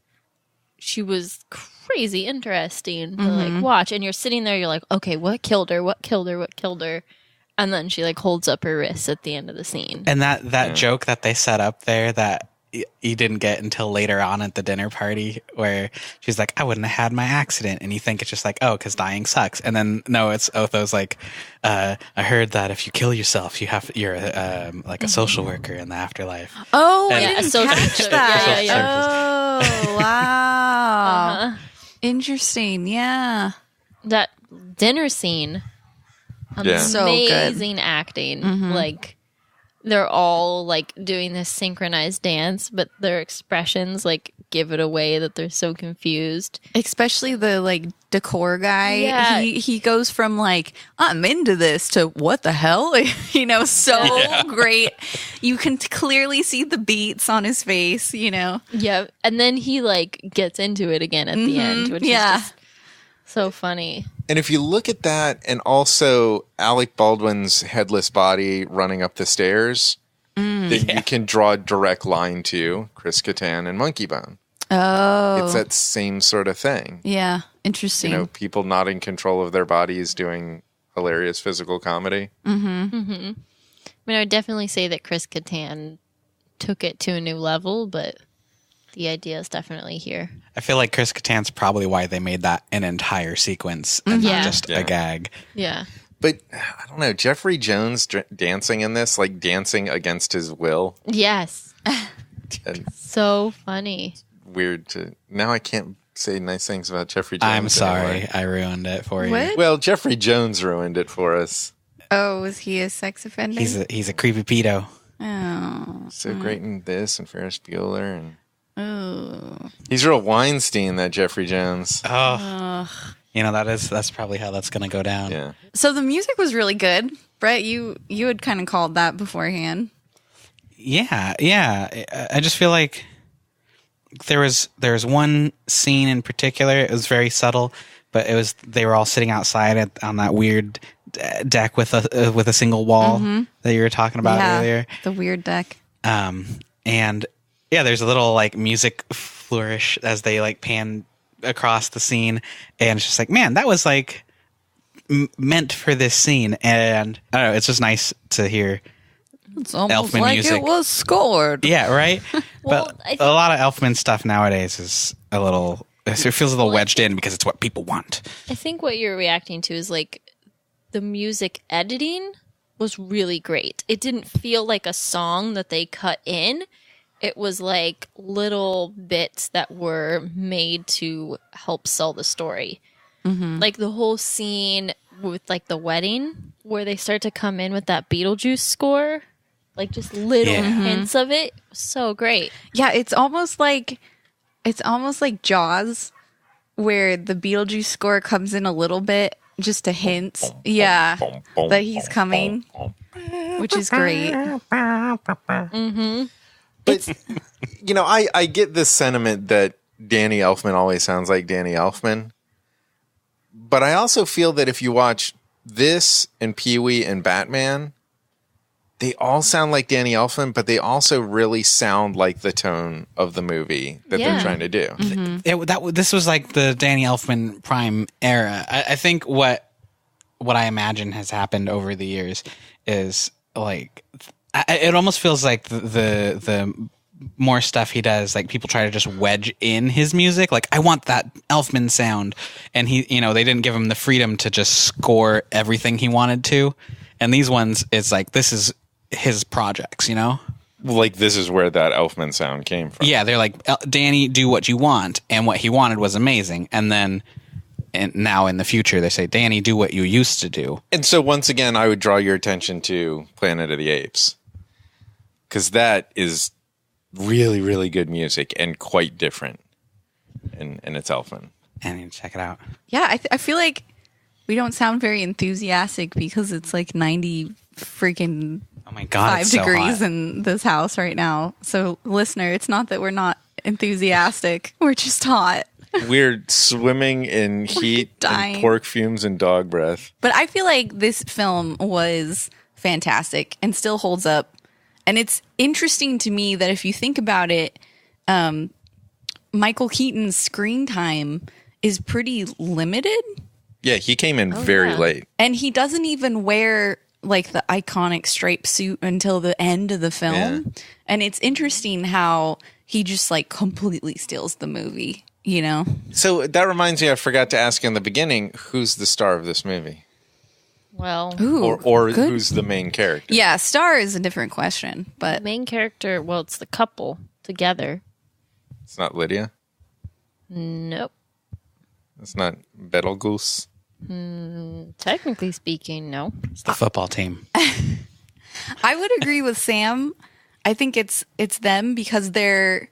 she was crazy interesting to like watch. And you're sitting there, you're like, okay, what killed her? What killed her? What killed her? And then she like holds up her wrists at the end of the scene. And that joke that they set up there that you didn't get until later on at the dinner party, where she's like, I wouldn't have had my accident. And you think it's just like, oh, because dying sucks. And then no, it's Otho's like, I heard that if you kill yourself, you're like a social worker in the afterlife. Oh, And- I didn't social catch service. that. Yeah, Oh, wow. Interesting. Yeah. That dinner scene, Yeah. So good. amazing acting. Like they're all like doing this synchronized dance, but their expressions like give it away that they're so confused. Especially the like decor guy. Yeah. He goes from like, I'm into this to what the hell? So great. You can clearly see the beats on his face, Yeah, and then he like gets into it again at the end, which is just so funny. And if you look at that, and also Alec Baldwin's headless body running up the stairs, then you can draw a direct line to Chris Kattan and Monkey Bone. Oh. It's that same sort of thing. Yeah. Interesting. People not in control of their bodies doing hilarious physical comedy. I would definitely say that Chris Kattan took it to a new level, but the idea is definitely here. I feel like Chris Kattan's probably why they made that an entire sequence and not just a gag. Yeah. But I don't know, Jeffrey Jones dancing in this, like dancing against his will. Yes. And So funny. weird to now I can't say nice things about Jeffrey Jones. I'm sorry. anymore. I ruined it for you. What? Well, Jeffrey Jones ruined it for us. Oh, was he a sex offender? He's a creepy pedo. Oh. So great in this and Ferris Bueller and Oh. he's real Weinstein, that Jeffrey Jones. Oh. That's probably how that's gonna go down. Yeah. So the music was really good. Brett, you had kind of called that beforehand. Yeah. I just feel like there was one scene in particular. It was very subtle, but they were all sitting outside on that weird deck with a single wall that you were talking about earlier. The weird deck. And yeah, there's a little like music flourish as they like pan across the scene, and it's just like, man, that was like meant for this scene. And I don't know, it's just nice to hear. It's almost Elfman like music. it was scored. Yeah, right. Well, but I think- a lot of Elfman stuff nowadays is a little. It feels a little wedged in because it's what people want. I think what you're reacting to is like the music editing was really great. It didn't feel like a song that they cut in. It was like little bits that were made to help sell the story. Like the whole scene with like the wedding where they start to come in with that Beetlejuice score, like just little hints of it. So great. Yeah, it's almost like Jaws, where the Beetlejuice score comes in a little bit, just a hint. Yeah, that he's coming, which is great. But I get this sentiment that Danny Elfman always sounds like Danny Elfman. But I also feel that if you watch this and Pee-wee and Batman, they all sound like Danny Elfman, but they also really sound like the tone of the movie that they're trying to do. This was like the Danny Elfman prime era. I think what I imagine has happened over the years is like it almost feels like the more stuff he does, like people try to just wedge in his music. Like, I want that Elfman sound, and he, they didn't give him the freedom to just score everything he wanted to. And these ones, it's like this is his projects, Like, this is where that Elfman sound came from. Yeah, they're like, Danny, do what you want, and what he wanted was amazing. And then, and now in the future, they say, Danny, do what you used to do. And so once again, I would draw your attention to Planet of the Apes, because that is really, really good music and quite different. And it's Elfman. And you check it out. Yeah, I feel like we don't sound very enthusiastic because it's like 90 freaking Oh my God, 5 it's so degrees hot. in this house right now. So, listener, it's not that we're not enthusiastic. We're just hot. We're swimming in heat dying. and pork fumes and dog breath. But I feel like this film was fantastic and still holds up. And it's interesting to me that if you think about it, Michael Keaton's screen time is pretty limited. Yeah, he came in very late. And he doesn't even wear like the iconic striped suit until the end of the film. Yeah. And it's interesting how he just like completely steals the movie, So that reminds me, I forgot to ask in the beginning, who's the star of this movie? Well, Ooh, Or good. who's the main character? Yeah, star is a different question, the but main character, well, it's the couple together. It's not Lydia. Nope. It's not Betelgeuse. Technically speaking, no. It's the football team. I would agree with Sam. I think it's them because they're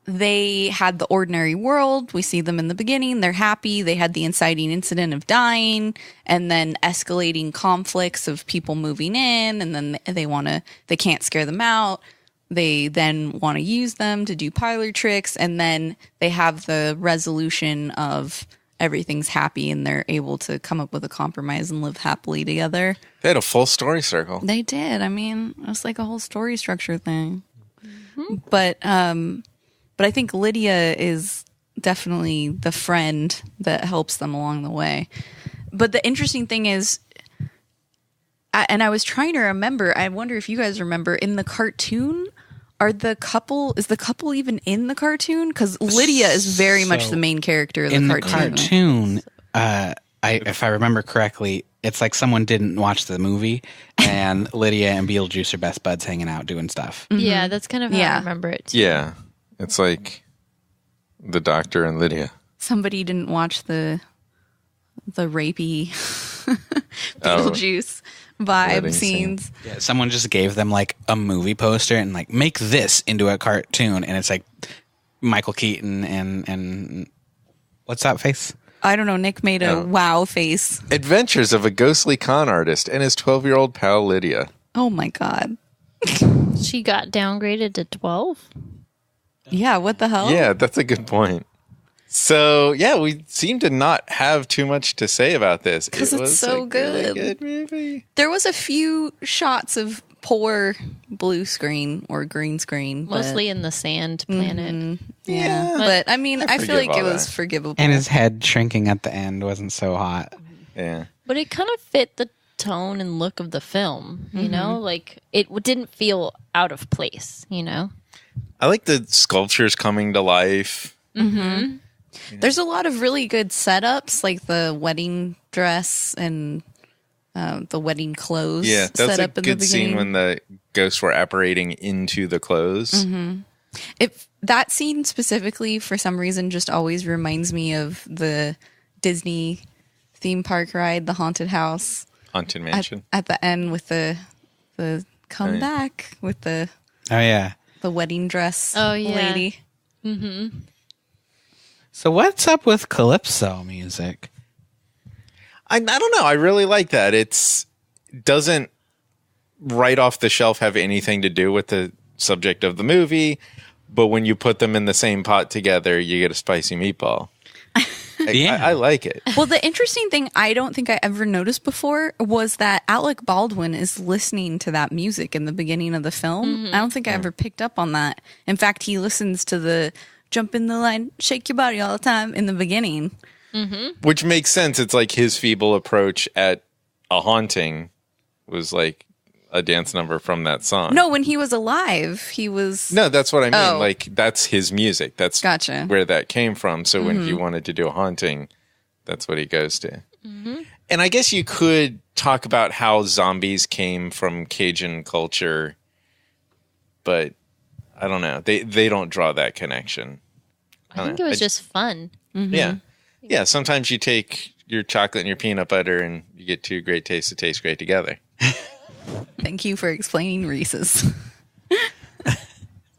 they had the ordinary world. We see them in the beginning. They're happy. They had the inciting incident of dying and then escalating conflicts of people moving in. And then they can't scare them out. They then want to use them to do parlor tricks. And then they have the resolution of everything's happy and they're able to come up with a compromise and live happily together. They had a full story circle. They did. I mean, it was like a whole story structure thing. Mm-hmm. But I think Lydia is definitely the friend that helps them along the way. But the interesting thing is, and I was trying to remember, I wonder if you guys remember, in the cartoon, is the couple even in the cartoon? Because Lydia is very much the main character of the cartoon. If I remember correctly, it's like someone didn't watch the movie, and Lydia and Beetlejuice are best buds hanging out doing stuff. Mm-hmm. Yeah, that's kind of how I remember it too. Yeah, it's like the Doctor and Lydia. Somebody didn't watch the rapey Beetlejuice vibe scenes. Yeah, someone just gave them like a movie poster and like, make this into a cartoon, and it's like Michael Keaton and what's that face? I don't know. Nick made a wow face. Adventures of a ghostly con artist and his 12-year-old pal Lydia. Oh my God. She got downgraded to 12? Yeah, what the hell? Yeah, that's a good point. So, yeah, we seem to not have too much to say about this. Because it's so good. Really good movie. There was a few shots of poor blue screen or green screen. Mostly in the sand planet. Mm-hmm. Yeah. But I mean, I feel like it was forgivable. And his head shrinking at the end wasn't so hot. Yeah. But it kind of fit the tone and look of the film, you know? Like, it didn't feel out of place, you know? I like the sculptures coming to life. Mm-hmm. There's a lot of really good setups, like the wedding dress and the wedding clothes. Yeah, that's set a up in good the scene when the ghosts were apparating into the clothes. Mm-hmm. That scene specifically, for some reason, just always reminds me of the Disney theme park ride, the Haunted House. Haunted Mansion. At the end with the come back with the wedding dress lady. Mm-hmm. So what's up with Calypso music? I don't know. I really like that. It doesn't right off the shelf have anything to do with the subject of the movie, but when you put them in the same pot together, you get a spicy meatball. I like it. Well, the interesting thing I don't think I ever noticed before was that Alec Baldwin is listening to that music in the beginning of the film. I don't think I ever picked up on that. In fact, he listens to the jump in the line, shake your body all the time in the beginning. Which makes sense. It's like his feeble approach at a haunting was like a dance number from that song. No, when he was alive, he was... No, that's what I mean. Like, that's his music. That's gotcha. Where that came from. So when he wanted to do a haunting, that's what he goes to. And I guess you could talk about how zombies came from Cajun culture, but I don't know. They don't draw that connection. I think it was just fun. Yeah. Yeah, sometimes you take your chocolate and your peanut butter and you get two great tastes that taste great together. Thank you for explaining Reese's.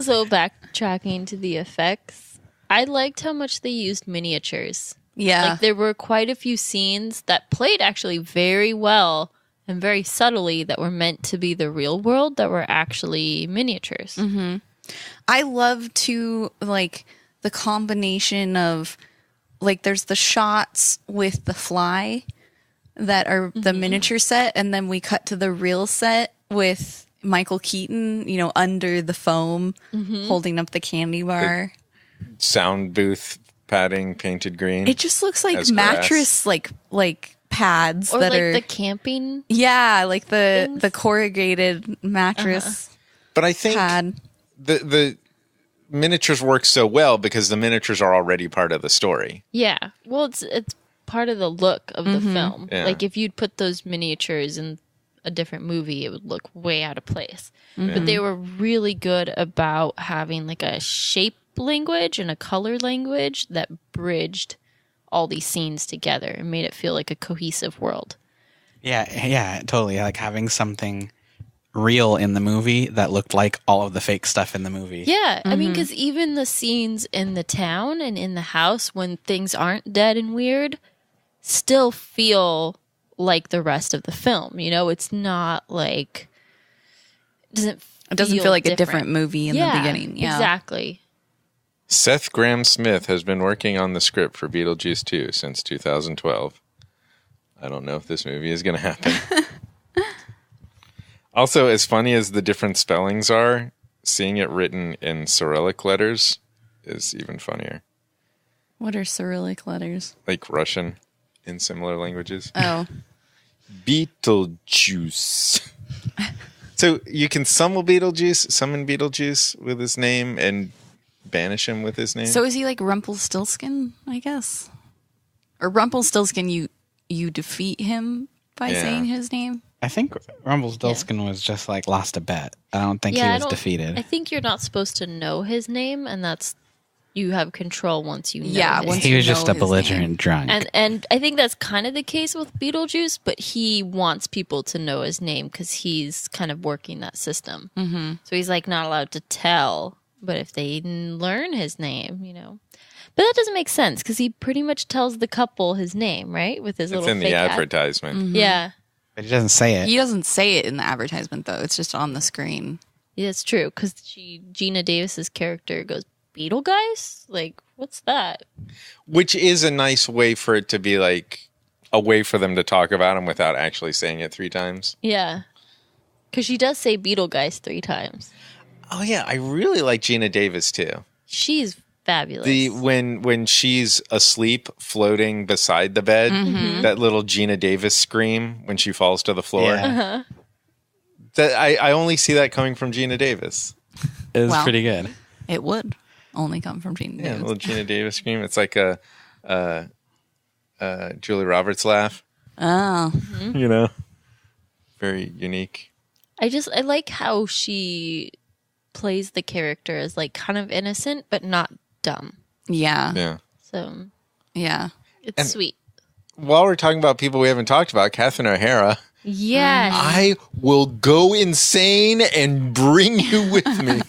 So backtracking to the effects, I liked how much they used miniatures. Yeah. Like there were quite a few scenes that played actually very well and very subtly that were meant to be the real world that were actually miniatures. I love to like the combination of like there's the shots with the fly that are the miniature set, and then we cut to the real set with Michael Keaton, you know, under the foam, holding up the candy bar. The sound booth padding painted green. It just looks like mattress, like pads or that like are the camping. Yeah, like the corrugated mattress. But I think pad. The miniatures work so well because the miniatures are already part of the story. Yeah. Well, it's part of the look of the film. Yeah. Like if you'd put those miniatures in a different movie, it would look way out of place. But they were really good about having like a shape language and a color language that bridged all these scenes together and made it feel like a cohesive world. Yeah, totally. Like having something real in the movie that looked like all of the fake stuff in the movie. Yeah, I mean, because even the scenes in the town and in the house when things aren't dead and weird still feel like the rest of the film. You know, it's not like it doesn't feel like a different movie in the beginning. Yeah, exactly. Seth Grahame-Smith has been working on the script for Beetlejuice 2 since 2012. I don't know if this movie is going to happen. Also, as funny as the different spellings are, seeing it written in Cyrillic letters is even funnier. What are Cyrillic letters? Like Russian in similar languages. Oh. Beetlejuice. So you can summon Beetlejuice with his name and banish him with his name? So is he like Rumpelstiltskin, I guess? Or Rumpelstiltskin, you defeat him by saying his name? I think Rumpelstiltskin was just like lost a bet. I don't think he was defeated. I think you're not supposed to know his name, and that's you have control once you know. Yeah, his he was just a belligerent drunk. And I think that's kind of the case with Beetlejuice, but he wants people to know his name because he's kind of working that system. Mm-hmm. So he's like not allowed to tell, but if they learn his name, you know. But that doesn't make sense because he pretty much tells the couple his name, right? With his little in the advertisement. Mm-hmm. Yeah. But he doesn't say it. He doesn't say it in the advertisement, though. It's just on the screen. Yeah, it's true. Because Gina Davis's character goes, Beetle guys? Like, what's that? Which is a nice way for it to be like a way for them to talk about him without actually saying it 3 times. Yeah. Because she does say Beetle guys 3 times. Oh, yeah. I really like Gina Davis, too. She's fabulous. When she's asleep floating beside the bed, that little Gina Davis scream when she falls to the floor. Yeah. Uh-huh. That I only see that coming from Gina Davis. It was pretty good. It would only come from Gina Yeah, Davis. little Gina Davis scream. It's like a Julia Roberts laugh. Oh. You know? Very unique. I like how she plays the character as like kind of innocent, but not dumb. Yeah. Yeah. So Yeah. it's sweet. While we're talking about people we haven't talked about, Catherine O'Hara. Yes. I will go insane and bring you with me.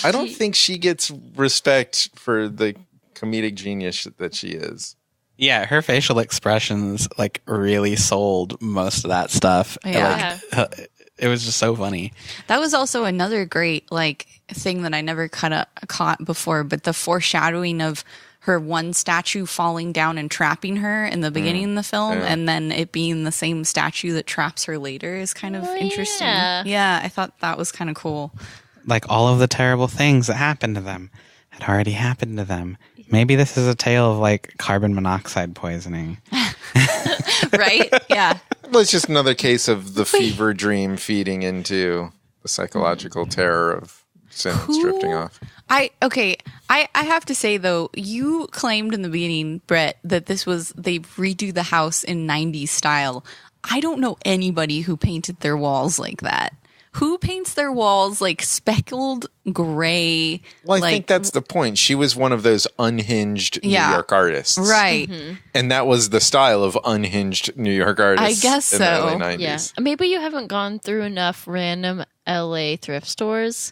I don't think she gets respect for the comedic genius that she is. Yeah, her facial expressions like really sold most of that stuff. Yeah. Like, it was just so funny. That was also another great like thing that I never caught before, but the foreshadowing of her one statue falling down and trapping her in the beginning of the film, and then it being the same statue that traps her later is kind of interesting. Yeah, I thought that was kind of cool. Like all of the terrible things that happened to them had already happened to them. Maybe this is a tale of like carbon monoxide poisoning. Right? Yeah. Well, it's just another case of the fever dream feeding into the psychological terror of Simmons drifting off. I have to say though, you claimed in the beginning, Bret, that they redo the house in 90s style. I don't know anybody who painted their walls like that. Who paints their walls like speckled gray? Well, I think that's the point. She was one of those unhinged New York artists. Right. Mm-hmm. And that was the style of unhinged New York artists. I guess in the so. early 90s. Yeah. Maybe you haven't gone through enough random LA thrift stores,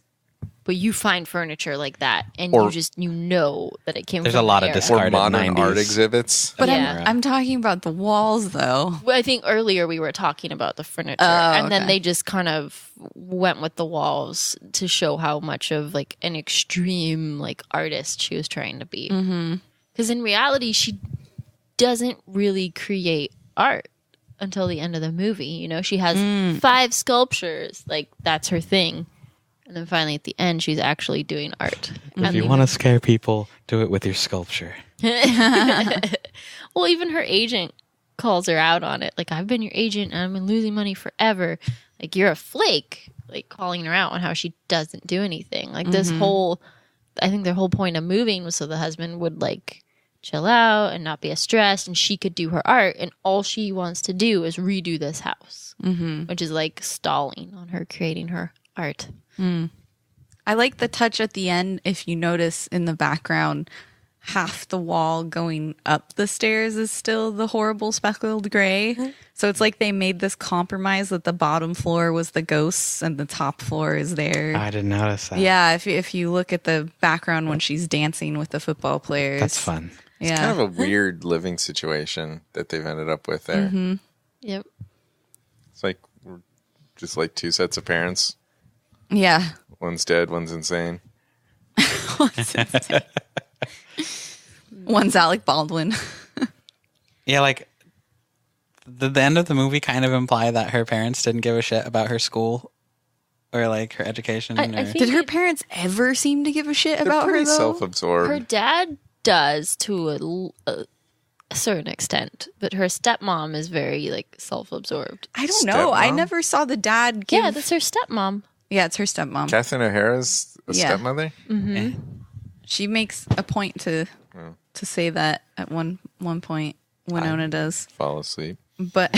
but you find furniture like that, and you know that it came There's from a lot the of era. discarded Or modern 90s. art exhibits. But Yeah. I'm talking about the walls though. Well, I think earlier we were talking about the furniture, and then they just kind of went with the walls to show how much of like an extreme like artist she was trying to be. Because in reality, she doesn't really create art until the end of the movie. You know, she has 5 sculptures, like that's her thing. And then finally at the end, she's actually doing art. If you want to scare people, do it with your sculpture. Well, even her agent calls her out on it. Like, I've been your agent and I've been losing money forever. Like, you're a flake. Like, calling her out on how she doesn't do anything. Like, I think their whole point of moving was so the husband would, like, chill out and not be as stressed and she could do her art. And all she wants to do is redo this house, which is, like, stalling on her creating her art. I like the touch at the end, if you notice in the background, half the wall going up the stairs is still the horrible speckled gray. So it's like they made this compromise that the bottom floor was the ghosts and the top floor is there. I didn't notice that. Yeah, if you look at the background when she's dancing with the football players. That's fun. Yeah. It's kind of a weird living situation that they've ended up with there. Mm-hmm. Yep. It's like we're just like two sets of parents. Yeah. One's dead, one's insane. One's Alec Baldwin. Yeah, like the end of the movie kind of imply that her parents didn't give a shit about her school or like her education. I or... think Did her parents ever seem to give a shit They're about her pretty though? self-absorbed. her dad does to a certain extent, but her stepmom is very like self-absorbed. I don't know. I Stepmom? never saw the dad give... Yeah, that's her stepmom. Yeah, it's her stepmom. Catherine O'Hara's a Yeah. stepmother? She makes a point to say that at one point. Winona does. Fall asleep. But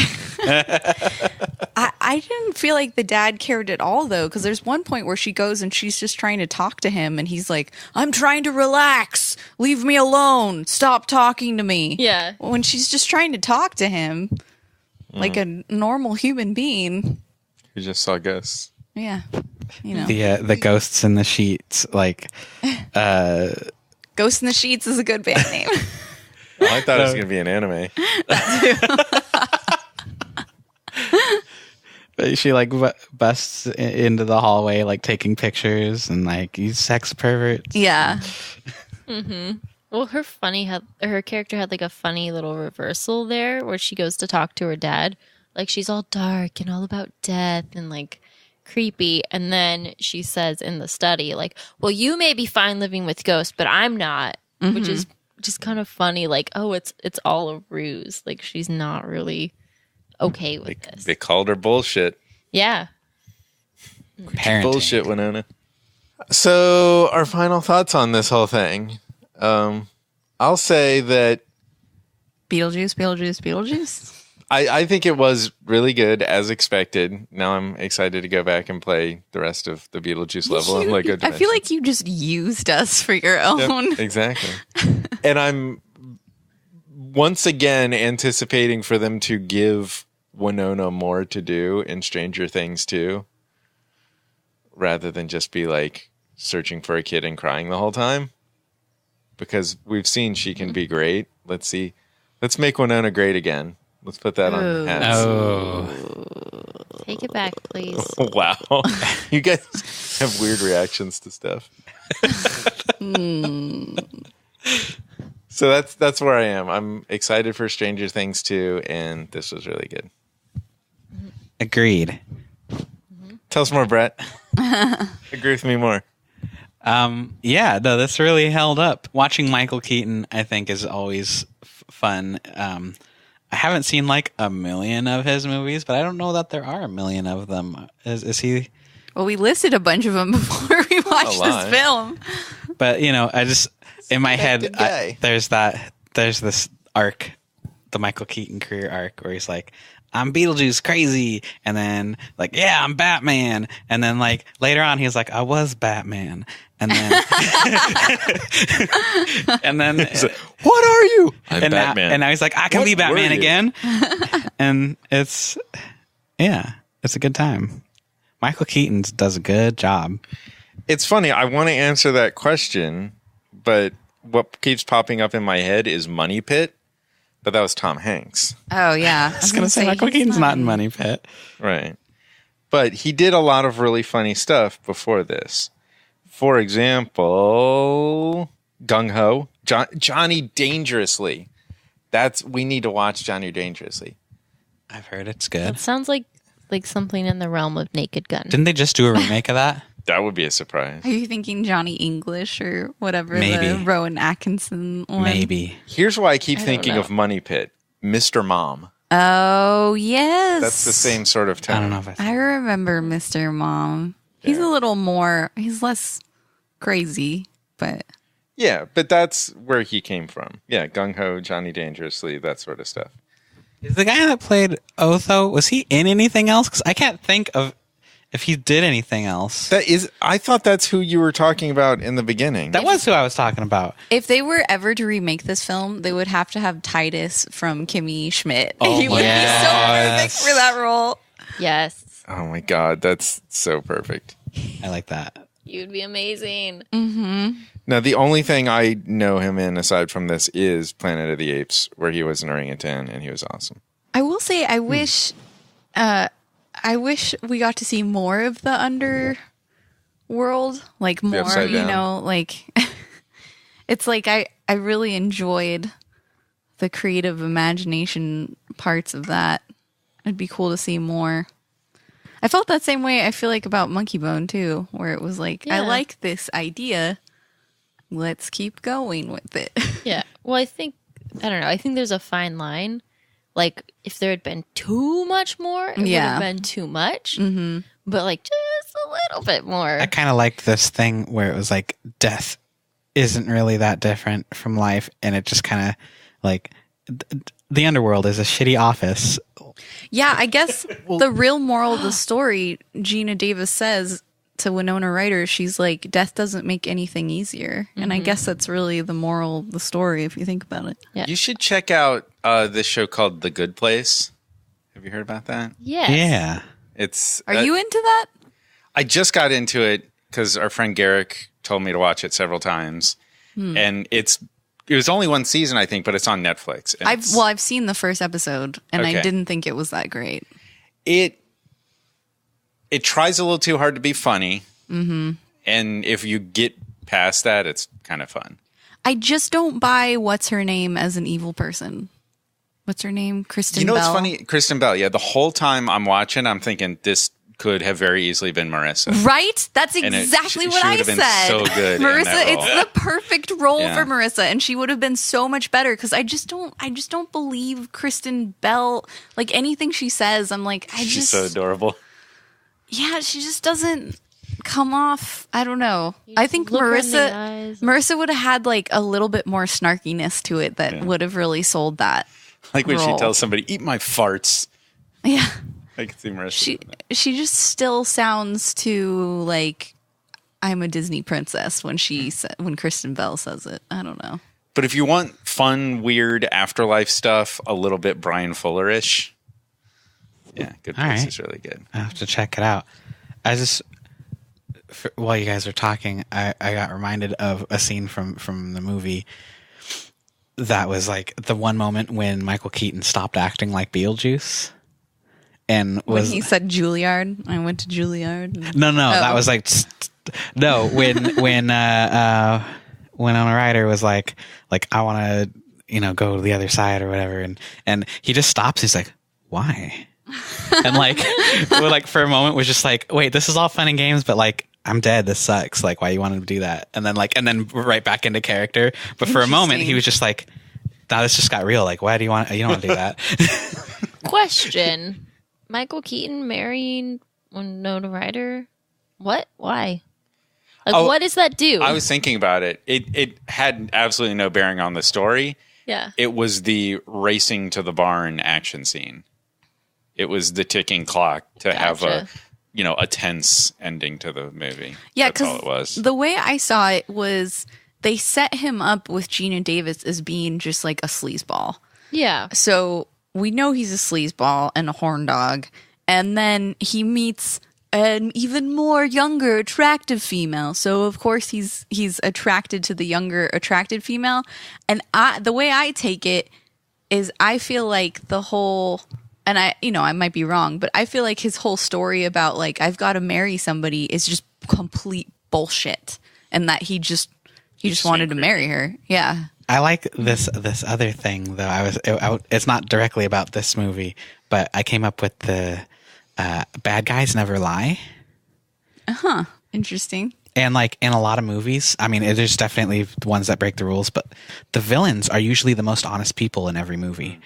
I didn't feel like the dad cared at all, though, because there's one point where she goes and she's just trying to talk to him, and he's like, I'm trying to relax. Leave me alone. Stop talking to me. Yeah. When she's just trying to talk to him like a normal human being. Who just saw ghosts. Yeah. You know. the ghosts in the sheets, like Ghost in the Sheets is a good band name. Oh, I thought it was going to be an anime. she like busts into the hallway, like taking pictures and like you sex perverts. Yeah. Well, her character had like a funny little reversal there where she goes to talk to her dad. Like she's all dark and all about death and like creepy. And then she says in the study, like, well, you may be fine living with ghosts, but I'm not, which is just kind of funny. Like, oh, it's all a ruse. Like she's not really okay with this. They called her bullshit. Yeah. Parenting. Bullshit, Winona. So, our final thoughts on this whole thing. I'll say that Beetlejuice. I think it was really good as expected. Now I'm excited to go back and play the rest of the Beetlejuice level on Lego I Dimensions. feel like you just used us for your own. Yep, exactly. And I'm once again anticipating for them to give Winona more to do in Stranger Things 2, rather than just be like searching for a kid and crying the whole time. Because we've seen she can be great. Let's make Winona great again. Let's put that on hats. Oh, Take it back, please. Wow. You guys have weird reactions to stuff. So that's where I am. I'm excited for Stranger Things 2, and this was really good. agreed. Tell us more, Bret. Agree with me more. Yeah, no, this really held up. Watching Michael Keaton, I think, is always fun. I haven't seen like a million of his movies, but I don't know that there are a million of them. Is he? Well, we listed a bunch of them before we watched this film. But you know, I just in my head, guy. there's this arc, the Michael Keaton career arc, where he's like, I'm Beetlejuice crazy, and then like, yeah, I'm Batman, and then like later on he's like, I was Batman, and then and then What are you? I'm and Batman. Now, and now he's like, I can What be were Batman you? again, and it's a good time. Michael Keaton does a good job. It's funny. I want to answer that question, but what keeps popping up in my head is Money Pit. But that was Tom Hanks. Oh, yeah. I was going to say Michael Keaton's not in Money Pit. Right. But he did a lot of really funny stuff before this. For example, Gung Ho, Johnny Dangerously. We need to watch Johnny Dangerously. I've heard it's good. It sounds like something in the realm of Naked Gun. Didn't they just do a remake of that? That would be a surprise. Are you thinking Johnny English or whatever Maybe. the Rowan Atkinson one? Maybe. Here's why I keep I don't thinking know. of Money Pit. Mr. Mom. Oh, yes. That's the same sort of tone. I don't know if I remember Mr. Mom. He's a little more, he's less crazy, but Yeah, but that's where he came from. Yeah, Gung Ho, Johnny Dangerously, that sort of stuff. Is the guy that played Otho, was he in anything else? Because I can't think of if he did anything else. I thought that's who you were talking about in the beginning. That was who I was talking about. If they were ever to remake this film, they would have to have Titus from Kimmy Schmidt. Oh, He would be so perfect for that role. Yes. Oh my God, that's so perfect. I like that. You'd be amazing. Now, the only thing I know him in aside from this is Planet of the Apes, where he was an orangutan and he was awesome. I will say, I wish we got to see more of the underworld, like more, Upside Down. like it's like I really enjoyed the creative imagination parts of that. It'd be cool to see more. I felt that same way, I feel like, about Monkey Bone too, where it was like, I like this idea. Let's keep going with it. Yeah. Well, I think there's a fine line. Like, if there had been too much more, it would have been too much. Mm-hmm. But, like, just a little bit more. I kind of liked this thing where it was like death isn't really that different from life. And it just kind of, like, the underworld is a shitty office. Yeah, I guess the real moral of the story, Gina Davis says to Winona Ryder, she's like, death doesn't make anything easier. Mm-hmm. And I guess that's really the moral of the story, if you think about it. Yeah. You should check out this show called The Good Place. Have you heard about that? Yes. Yeah. Are you into that? I just got into it because our friend Garrick told me to watch it several times. And it was only one season, I think, but it's on Netflix. And I've seen the first episode, and I didn't think it was that great. It tries a little too hard to be funny. Mm-hmm. And if you get past that, it's kind of fun. I just don't buy what's her name as an evil person. What's her name? Kristen Bell. Bell. You know what's funny? Kristen Bell. Yeah, the whole time I'm watching, I'm thinking this could have very easily been Marissa. Right? That's exactly what I said. She would have been so good. Marissa, it's the perfect role Yeah. for Marissa, and she would have been so much better because I just don't believe Kristen Bell. Like anything she says, I'm like, She's so adorable. Yeah, she just doesn't come off. I don't know. I think look her in the eyes. Marissa would have had like a little bit more snarkiness to it that would have really sold that. Like when role. she tells somebody, "Eat my farts." Yeah. I can see Marissa. She just still sounds too like I'm a Disney princess when Kristen Bell says it. I don't know. But if you want fun, weird afterlife stuff, a little bit Brian Fuller-ish, yeah, Good Place is really good. I have to check it out. While you guys are talking, I got reminded of a scene from the movie that was like the one moment when Michael Keaton stopped acting like Beetlejuice. And when he said Juilliard, I went to Juilliard. No, that was like when Winona Ryder was like I want to go to the other side or whatever, and he just stops. He's like, why? And like for a moment was just like, wait, this is all fun and games, but like I'm dead. This sucks. Like, why you want to do that? And then right back into character. But for a moment, he was just like, "Now this just got real. Like, why do you want? You don't want to do that." Question: Michael Keaton marrying Winona Ryder? What? Why? Like, what does that do? I was thinking about it. It had absolutely no bearing on the story. Yeah. It was the racing to the barn action scene. It was the ticking clock to have a tense ending to the movie. Yeah, that's all it was. The way I saw it was they set him up with Gina Davis as being just like a sleazeball. Yeah. So we know he's a sleazeball and a horn dog, and then he meets an even more younger, attractive female. So of course he's attracted to the younger, attracted female. And the way I take it is, I feel like the whole. And I might be wrong, but I feel like his whole story about like I've got to marry somebody is just complete bullshit, and that he just wanted to marry her. Yeah. I like this other thing though. It's not directly about this movie, but I came up with the bad guys never lie. Interesting. And like in a lot of movies, I mean, there's definitely ones that break the rules, but the villains are usually the most honest people in every movie.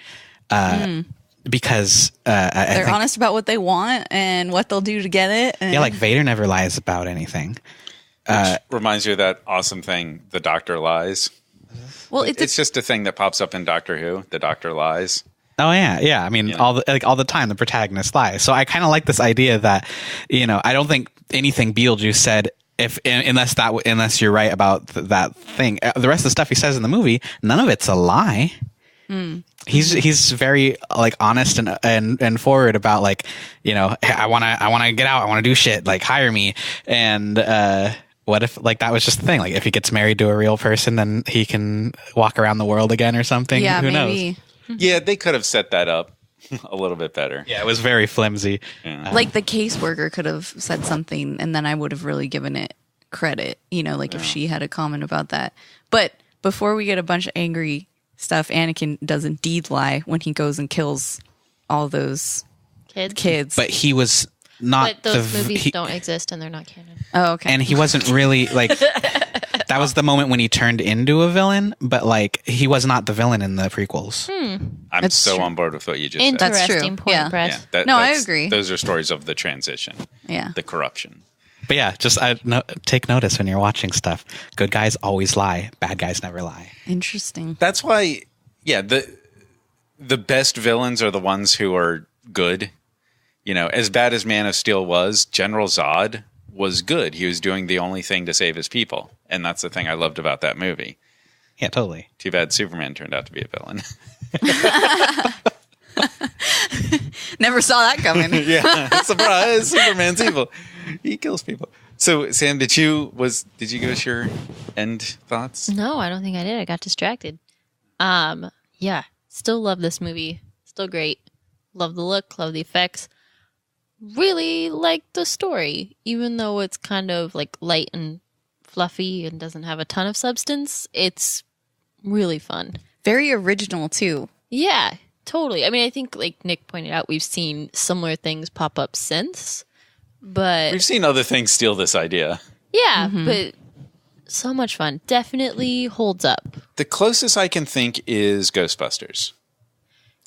Because they're honest about what they want and what they'll do to get it. And like Vader never lies about anything. Which reminds you of that awesome thing, The Doctor Lies. Well, it's just a thing that pops up in Doctor Who. The Doctor Lies. Oh yeah. I mean, all the time the protagonist lies. So I kind of like this idea that, I don't think anything Beetlejuice said, unless you're right about that thing. The rest of the stuff he says in the movie, none of it's a lie. He's very like honest and forward about like, hey, I want to get out, I want to do shit, like hire me. And what if like that was just the thing? Like if he gets married to a real person, then he can walk around the world again or something. Yeah, Who maybe. knows? Yeah, they could have set that up a little bit better. Yeah, it was very flimsy. Yeah. Like the caseworker could have said something, and then I would have really given it credit. Like if she had a comment about that. But before we get a bunch of angry stuff, Anakin does indeed lie when he goes and kills all those kids. But he was not. But those movies don't exist and they're not canon. Oh, okay. And he wasn't really like. That was the moment when he turned into a villain, but like he was not the villain in the prequels. I'm That's so true. on board with what you just said. That's true. Interesting point, Yeah. Brett. Yeah, No, I that's- agree. Those are stories of the transition. Yeah. The corruption. But yeah, just take notice when you're watching stuff. Good guys always lie. Bad guys never lie. Interesting. That's why, the best villains are the ones who are good. As bad as Man of Steel was, General Zod was good. He was doing the only thing to save his people. And that's the thing I loved about that movie. Yeah, totally. Too bad Superman turned out to be a villain. Never saw that coming. Yeah, surprise! Superman's evil. He kills people. So, Sam, did you give us your end thoughts? No, I don't think I did. I got distracted. Yeah, still love this movie. Still great. Love the look, love the effects. Really like the story, even though it's kind of like light and fluffy and doesn't have a ton of substance. It's really fun. Very original too. Yeah, totally. I mean, I think like Nick pointed out, we've seen similar things pop up since, but We've seen other things steal this idea. yeah, but so much fun. Definitely holds up. The closest I can think is Ghostbusters.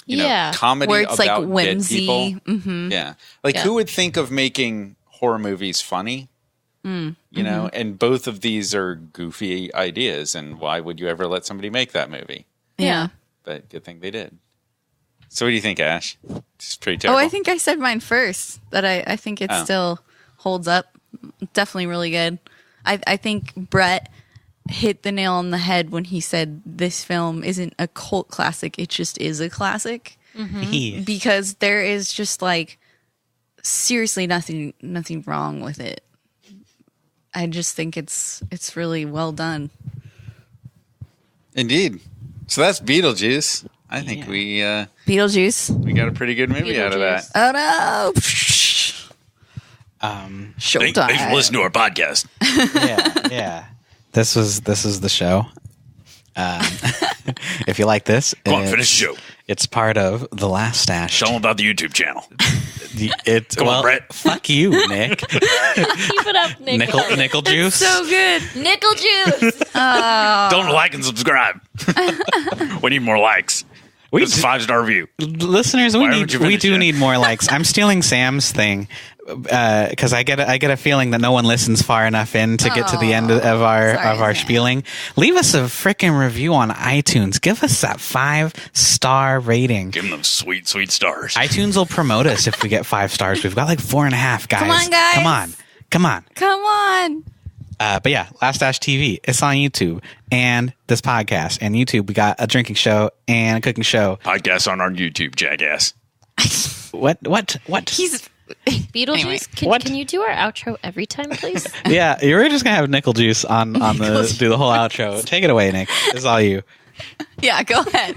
Yeah. Comedy Where it's about like whimsy. dead people. Yeah. Like, Yeah. who would think of making horror movies funny? And both of these are goofy ideas. And why would you ever let somebody make that movie? Yeah. But good thing they did. So what do you think, Ash? It's pretty Oh, terrible. I think I said mine first. That I think it still holds up. Definitely really good. I think Bret hit the nail on the head when he said this film isn't a cult classic. It just is a classic. Because there is just like seriously nothing wrong with it. I just think it's really well done. Indeed. So that's Beetlejuice. I think we Beetlejuice. got a pretty good movie out of that. Oh no! Showtime. Thanks for listening to our podcast. yeah. This is the show. If you like this, Go on, finish the show. It's part of the Last Stash. Tell them about the YouTube channel. Come on, Brett. Fuck you, Nick. Keep it up, Nick. Nickel juice. So good. Nickel juice. Don't like and subscribe. We need more likes. It's a 5-star review. Listeners, Why haven't you we finished do yet? need more likes. I'm stealing Sam's thing because I get a feeling that no one listens far enough in to get to the end of our Sam. spieling. Leave us a freaking review on iTunes. Give us that 5-star rating. Give them those sweet, sweet stars. iTunes will promote us if we get 5 stars. We've got like 4.5, guys. Come on, guys. Come on. Come on. But yeah, Last Dash TV. It's on YouTube and this podcast. And YouTube, we got a drinking show and a cooking show. Podcast on our YouTube, jackass. What? He's Beetlejuice. Anyway, Can you do our outro every time, please? Yeah, you were just gonna have nickel juice on the do the whole outro. Take it away, Nick. This is all you. yeah. Go ahead.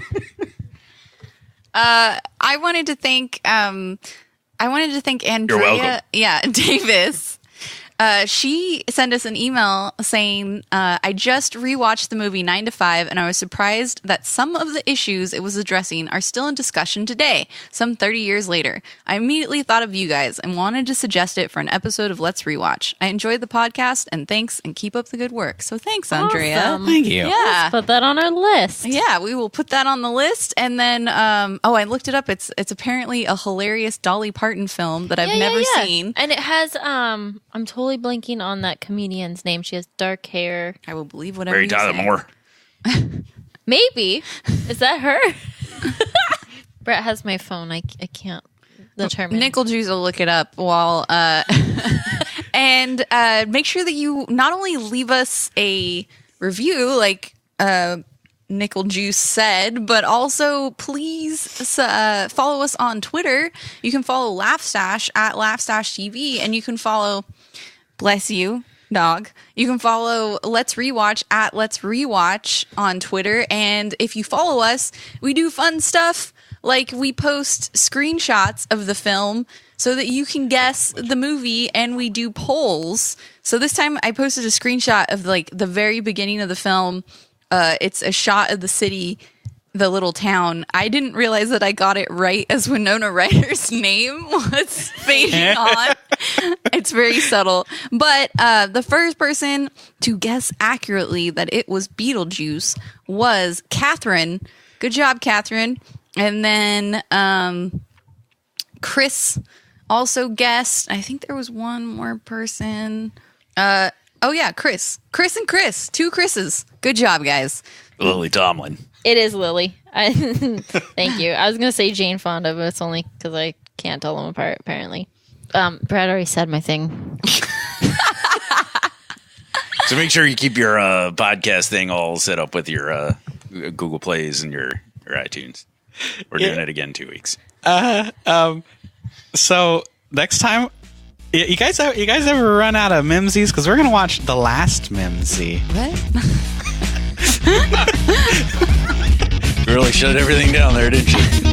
I wanted to thank Andrea. welcome. Yeah, Davis. She sent us an email saying, I just rewatched the movie 9 to 5 and I was surprised that some of the issues it was addressing are still in discussion today, some 30 years later. I immediately thought of you guys and wanted to suggest it for an episode of Let's Rewatch. I enjoyed the podcast and thanks and keep up the good work. So thanks, Andrea. Awesome. Thank you. Yeah. Put that on our list. Yeah, we will put that on the list. And then, I looked it up. It's apparently a hilarious Dolly Parton film that I've never seen. And it has, I'm totally blanking on that comedian's name. She has dark hair. I will believe whatever Mary you Tyler say. Moore. Maybe. Is that her? Bret has my phone. I can't determine. Nickel Juice will look it up while and make sure that you not only leave us a review like Nickel Juice said, but also please follow us on Twitter. You can follow Laughstash at Laughstash TV, and you can follow, bless you, dog. You can follow Let's Rewatch at Let's Rewatch on Twitter. And if you follow us, we do fun stuff like we post screenshots of the film so that you can guess the movie, and we do polls. So this time I posted a screenshot of like the very beginning of the film. It's a shot of the city, the little town. I didn't realize that I got it right as Winona Ryder's name was fading on. It's very subtle. But the first person to guess accurately that it was Beetlejuice was Catherine. Good job, Catherine. And then Chris also guessed. I think there was one more person. Oh, yeah, Chris. Chris and Chris. 2 Chris's. Good job, guys. Lily Tomlin. It is Lily. Thank you. I was going to say Jane Fonda, but it's only because I can't tell them apart, apparently. Brad already said my thing. So make sure you keep your podcast thing all set up with your Google Plays and your iTunes. We're doing it again in 2 weeks. So next time... You guys ever run out of Mimsies? Because we're going to watch The Last Mimsy. What? You really shut everything down there, didn't you?